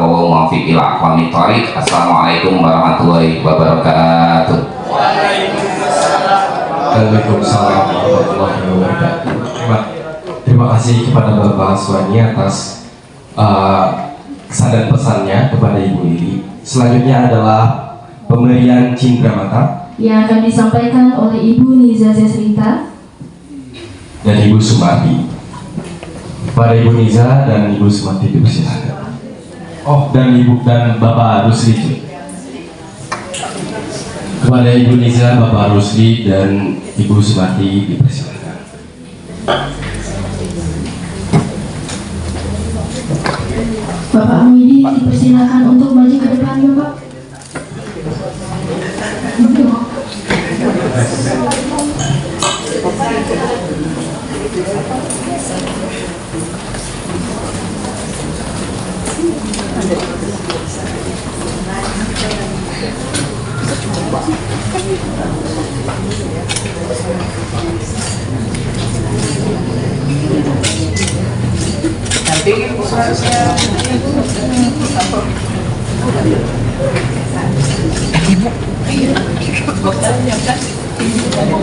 Assalamualaikum warahmatullahi wabarakatuh. Waalaikumsalam warahmatullahi wabarakatuh. Terima kasih kepada Bapak Aswani atas kesan dan pesannya kepada Ibu Lili. Selanjutnya adalah pemberian cindera mata yang akan disampaikan oleh Ibu Niza Zesrita dan Ibu Sumarti. Pada Ibu Niza dan Ibu Sumarti dipersilakan. Dan Ibu dan Bapak Rusli. Kepada Ibu Niza, Bapak Rusli dan Ibu Sumarti dipersilakan. Bapak Muhyiddin dipersilakan untuk maju ke depan, Bapak.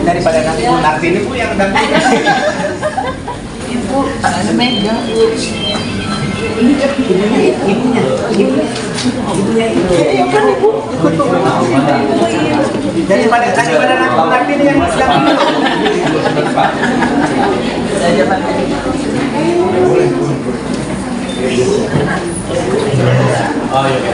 Daripada nanti Bu Narti ini Bu yang dampingin. Ibu, ada meja. Ini ibunya. Iya kan Ibu. Daripada nanti Bu Narti ini yang dampingin. Saya bantu. Oh iya.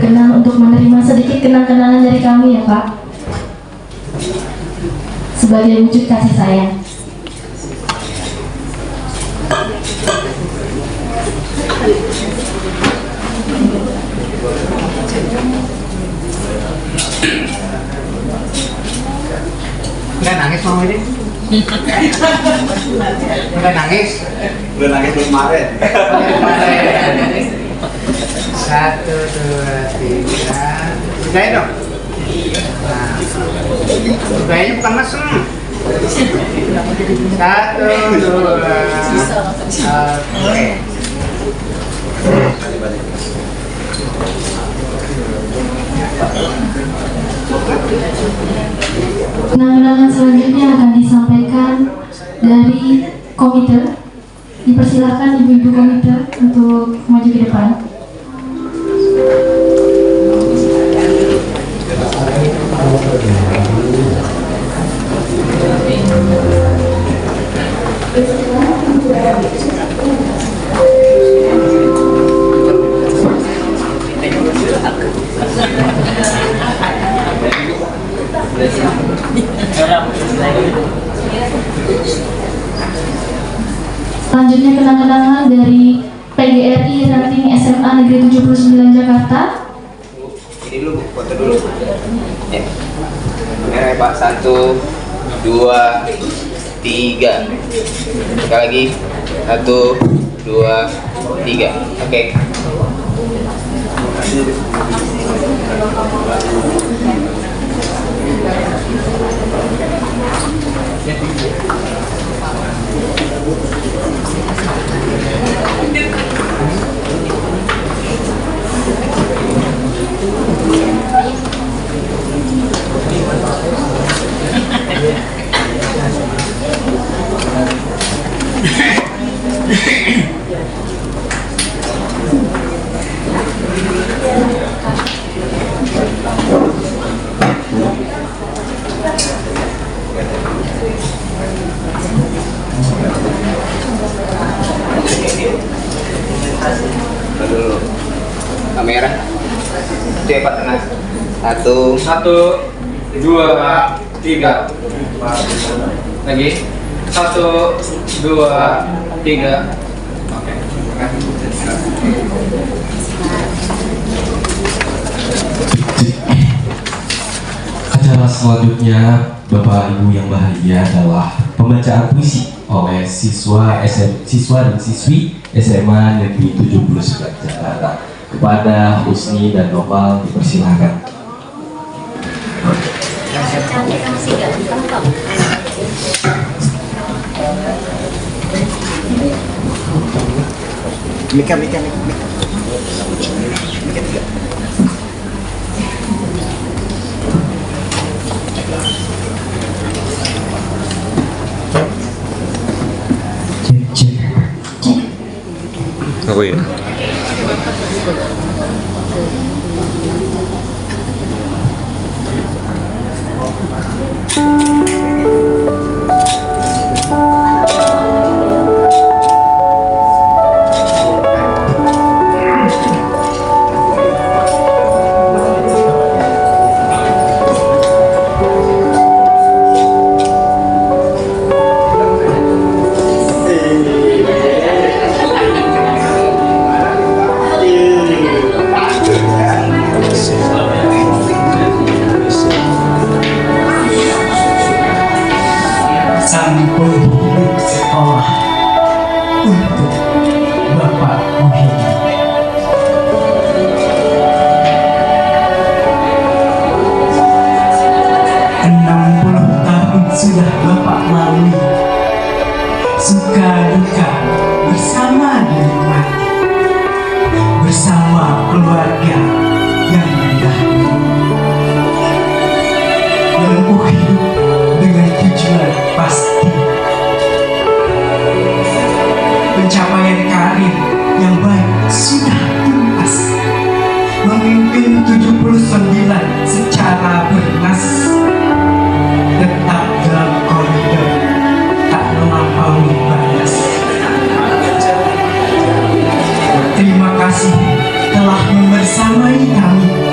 berkenan untuk menerima sedikit kenang-kenangan dari kami ya Pak, sebagai wujud kasih sayang. Nggak nangis mau ini? Nggak nangis? Udah nangis kemarin. Satu, dua, tiga. Udahin dong. Nah, udahnya bukan mesem. Satu, dua. Oke. Kenang-kenangan selanjutnya akan disampaikan dari komite. Dipersilakan ibu-ibu komite untuk maju ke depan. Selanjutnya kenang-kenangan dari PGRI Ranting SMA Negeri 79 Jakarta. Ini dulu, foto dulu. Ya. Kamera Pak, 1, 2, 3. Sekali lagi, 1, 2, 3. Oke. Dulu kamera cepat tengah 1, 2, 3 lagi 1, 2, 3. Oke. Acara selanjutnya Bapak Ibu yang bahagia adalah pembacaan puisi oleh siswa dan siswi SMA Negeri 79 Jakarta. Kepada Husni dan Nopal dipersilahkan. Mika. Oh iya. Sampun hidup sekolah untuk Bapak Muhyiddin. 60 tahun sudah Bapak lalui, suka duka bersama dinikmati, bersama keluarga yang mendahului, menempuh hidup dengan tujuan pasti, pencapaian karir yang baik sudah tuntas, memimpin 79 secara bernas, tetap dalam koridor tak melampaui batas. Terima kasih telah membersamai kami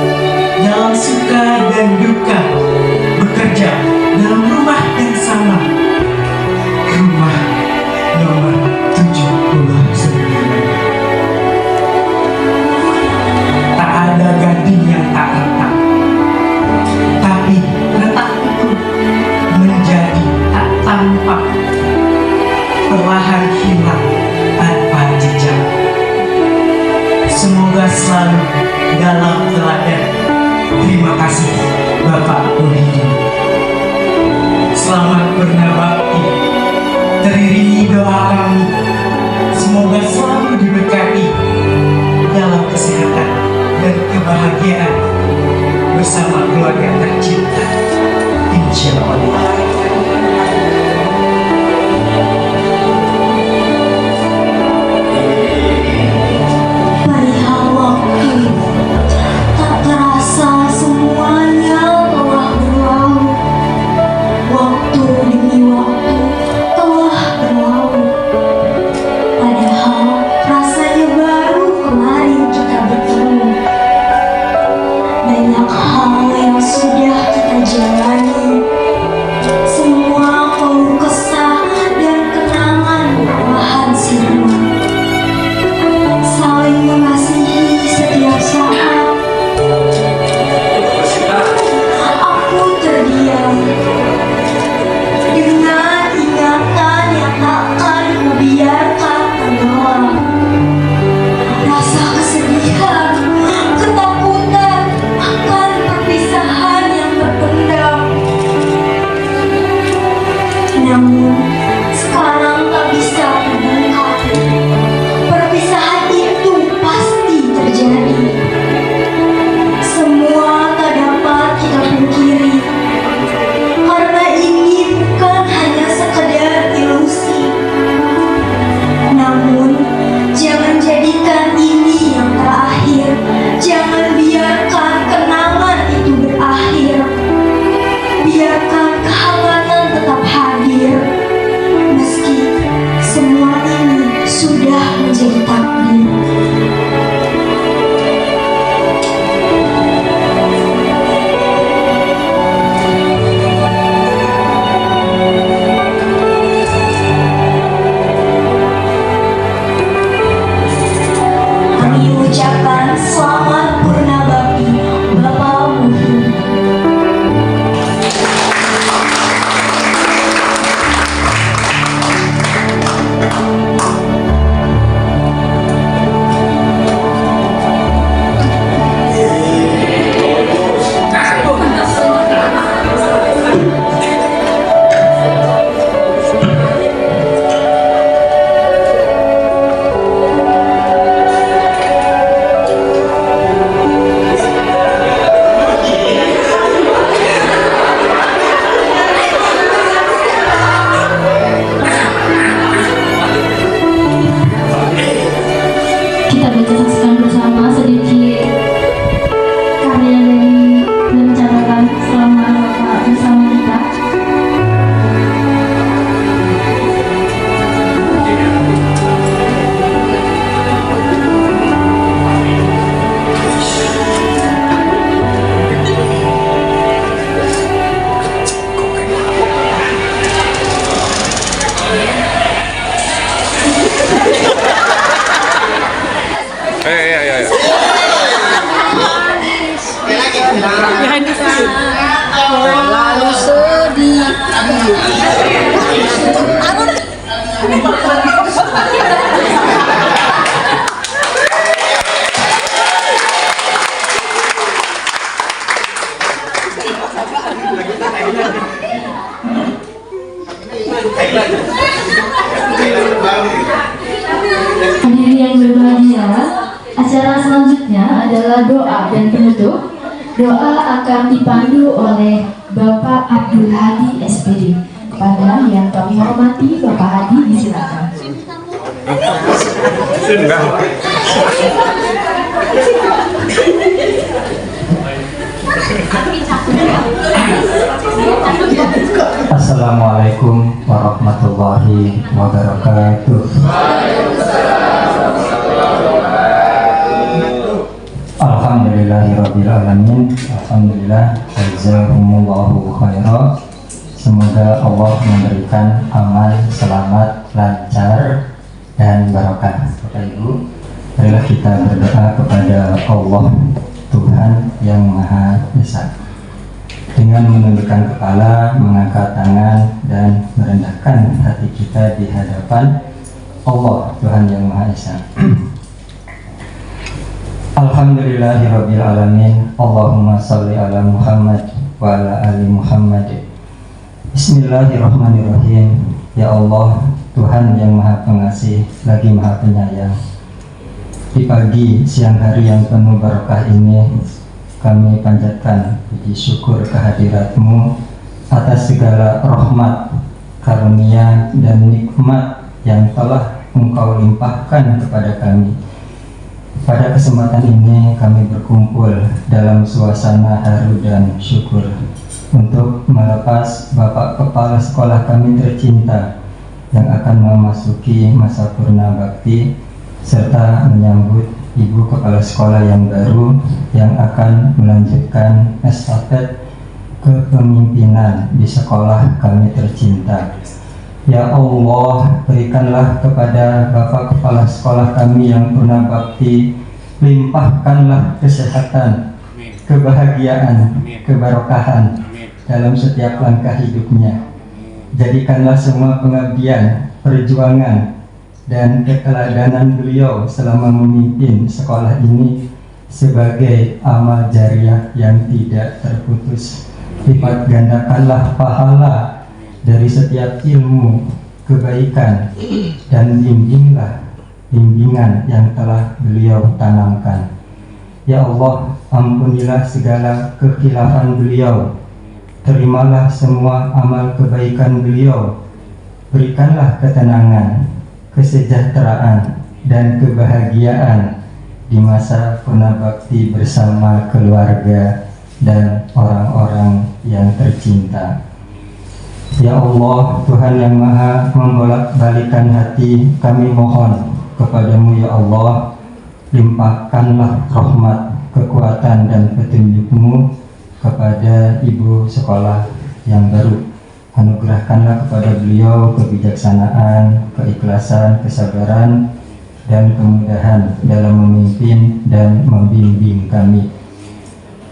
adalah doa dan penutup. Doa akan dipandu oleh Bapak Abdul Hadi SPD. Kepada yang kami hormati, Bapak Hadi disilakan. Assalamualaikum warahmatullahi wabarakatuh. Alhamdulillahirabbil alamin. Alhamdulillah, jazakumullahu khairan. Semoga Allah memberikan aman, selamat, lancar, dan barokah. Bapak Ibu, marilah kita berdoa kepada Allah Tuhan yang Maha Esa dengan menundukkan kepala, mengangkat tangan, dan merendahkan hati kita di hadapan Allah Tuhan yang Maha Esa. Alhamdulillahirabbil alamin. Allahumma shalli ala Muhammad wa ala ali Muhammad. Bismillahirrahmanirrahim. Ya Allah, Tuhan yang Maha Pengasih lagi Maha Penyayang, di pagi siang hari yang penuh barokah ini kami panjatkan puji syukur kehadirat-Mu atas segala rahmat, karunia, dan nikmat yang telah Engkau limpahkan kepada kami. Pada kesempatan ini kami berkumpul dalam suasana haru dan syukur untuk melepas Bapak Kepala Sekolah kami tercinta yang akan memasuki masa purna bakti, serta menyambut Ibu Kepala Sekolah yang baru yang akan melanjutkan estafet kepemimpinan di sekolah kami tercinta. Ya Allah, berikanlah kepada Bapak Kepala Sekolah kami yang purna bakti, limpahkanlah kesehatan, kebahagiaan, kebarokahan dalam setiap langkah hidupnya. Jadikanlah semua pengabdian, perjuangan, dan keteladanan beliau selama memimpin sekolah ini sebagai amal jariah yang tidak terputus. Lipat gandakanlah pahala dari setiap ilmu, kebaikan, dan bimbingan yang telah beliau tanamkan. Ya Allah, ampunilah segala kekhilafan beliau, terimalah semua amal kebaikan beliau, berikanlah ketenangan, kesejahteraan, dan kebahagiaan di masa purna bakti bersama keluarga dan orang-orang yang tercinta. Ya Allah, Tuhan yang Maha membolak-balikan hati, kami mohon kepadamu ya Allah, limpahkanlah rahmat, kekuatan, dan petunjuk-Mu kepada Ibu Sekolah yang baru. Anugerahkanlah kepada beliau kebijaksanaan, keikhlasan, kesabaran, dan kemudahan dalam memimpin dan membimbing kami.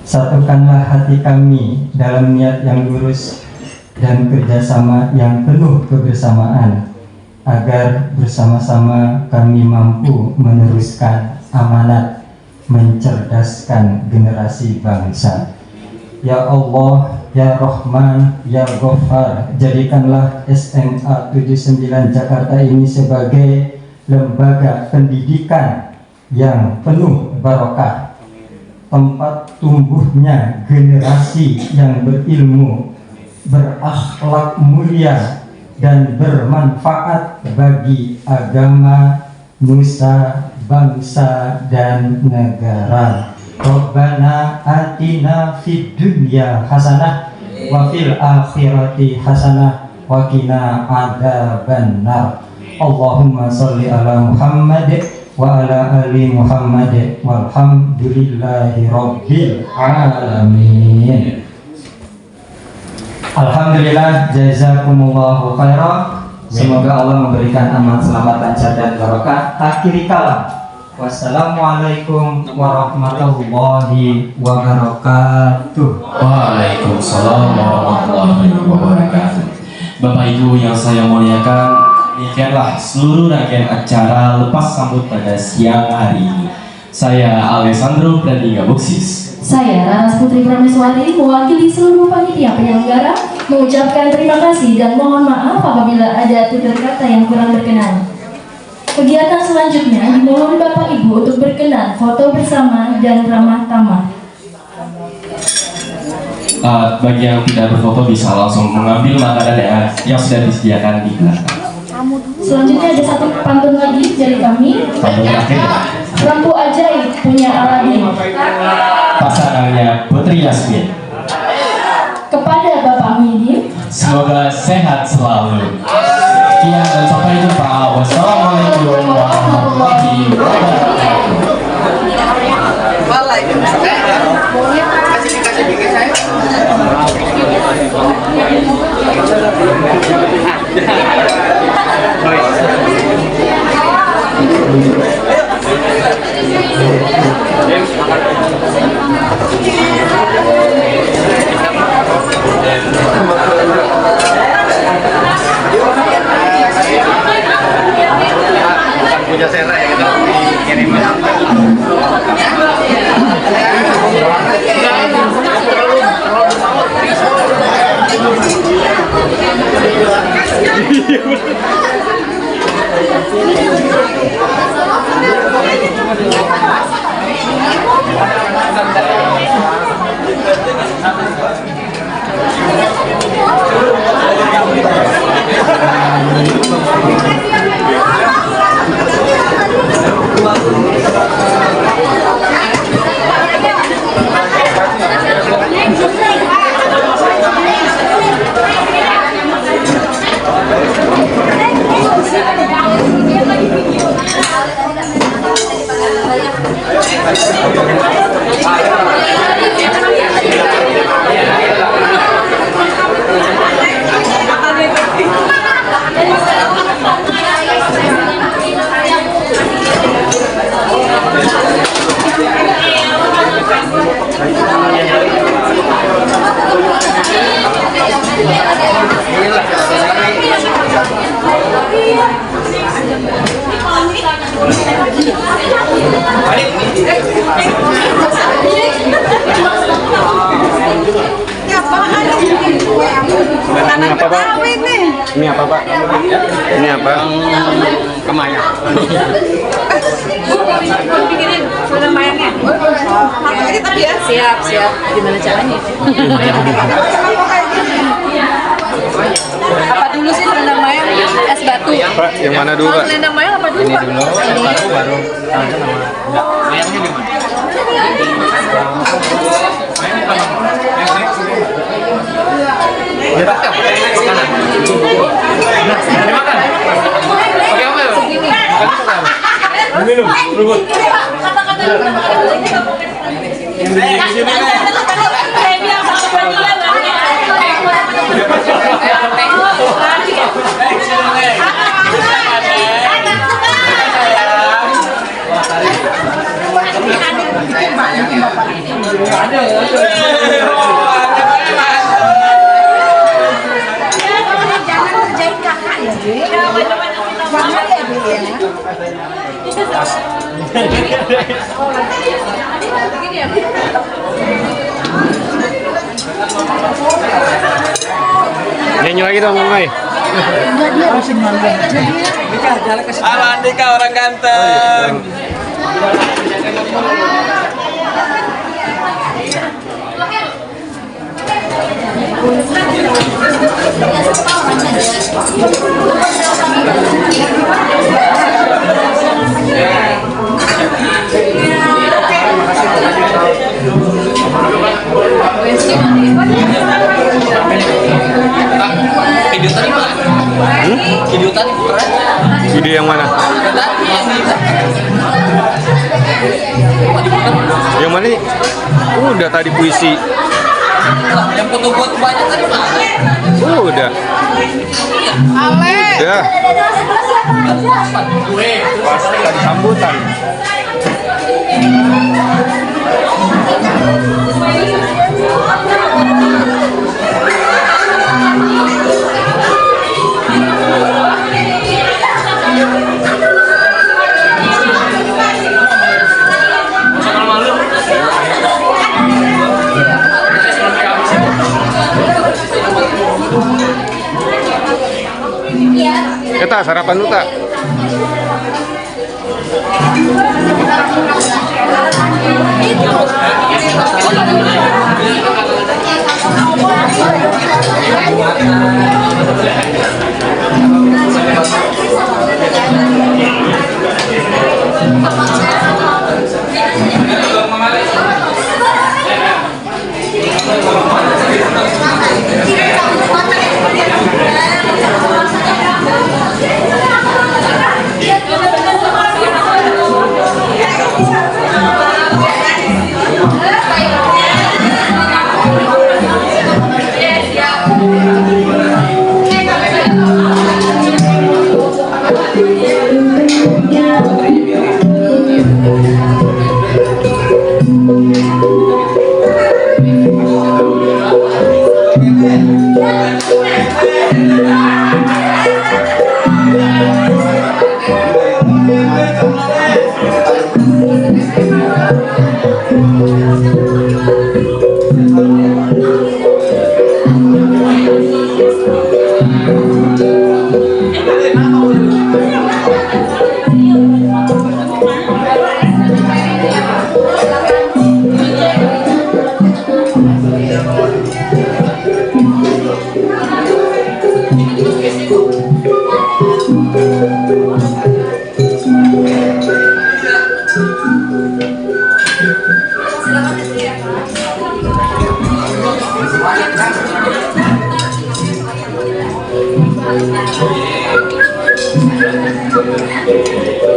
Satukanlah hati kami dalam niat yang lurus dan kerjasama yang penuh kebersamaan, agar bersama-sama kami mampu meneruskan amanat mencerdaskan generasi bangsa. Ya Allah, Ya Rahman, Ya Ghaffar, jadikanlah SMA 79 Jakarta ini sebagai lembaga pendidikan yang penuh barokah, tempat tumbuhnya generasi yang berilmu, berakhlak mulia, dan bermanfaat bagi agama, nusa, bangsa, dan negara. Rabbana atina fid dunya hasanah wa fil akhirati hasanah wa qina adzabannar. Allahumma sholli ala Muhammad wa ala ali Muhammad walhamdulillahi rabbil alamin. Alhamdulillah, jazakumullahu khairan. Semoga Allah memberikan aman, selamat, lancar, dan barokah. Akhiri kalam. Wassalamualaikum warahmatullahi wabarakatuh. Waalaikumsalam warahmatullahi wabarakatuh. Bapak Ibu yang saya muliakan, demikianlah seluruh rangkaian acara lepas sambut pada siang hari ini. Saya Alessandro Pradinga Boksis. Saya Laras Putri Prameswari mewakili seluruh panitia penyelenggara mengucapkan terima kasih dan mohon maaf apabila ada tutur kata yang kurang berkenan. Kegiatan selanjutnya dimohon Bapak Ibu untuk berkenan foto bersama dan ramah tamah. Bagi yang tidak berfoto bisa langsung mengambil makanan yang sudah disediakan di belakang. Selanjutnya ada satu pantun lagi dari kami. Pantun terakhir. Lampu ajaib punya Aladin. Pasangannya Putri Yasmin. Kepada Bapak Muhyiddin. Semoga sehat selalu. Sekian dan sampai jumpa. Wassalamualaikum warahmatullahi wabarakatuh. Kasih bikin saya. Punya Sera ya kita dikirim. Ini apa Pak? Ini apa? Kemaya. Bikinin selendang mayangnya. Tapi ya. Siap. Gimana caranya? Apa dulu sih selendang mayang? Es batu. Pak, yang mana dulu Pak? Selendang mayang apa dulu Pak? Ini dulu, es batu baru. Mayangnya di mana? Ya Pak, makanan. Dimakan. Oke apa ya? Minum, rumput. Yang di sini nyanyi lagi dong, Mai. Halo Andika, orang ganteng. Video tadi mana? Video tadi Video yang mana? Yang mana nih? Udah tadi puisi. Yang foto-foto banyak tadi mana? Udah. Udah. Tadi sambutan. Eta sarapan lu tak?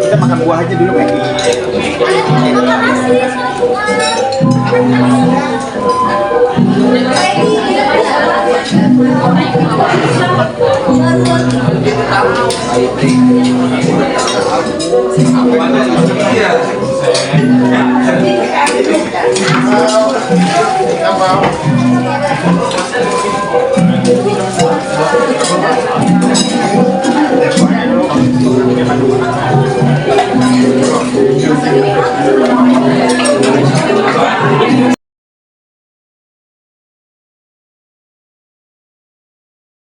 Kita makan buah aja dulu, Pak. Iya.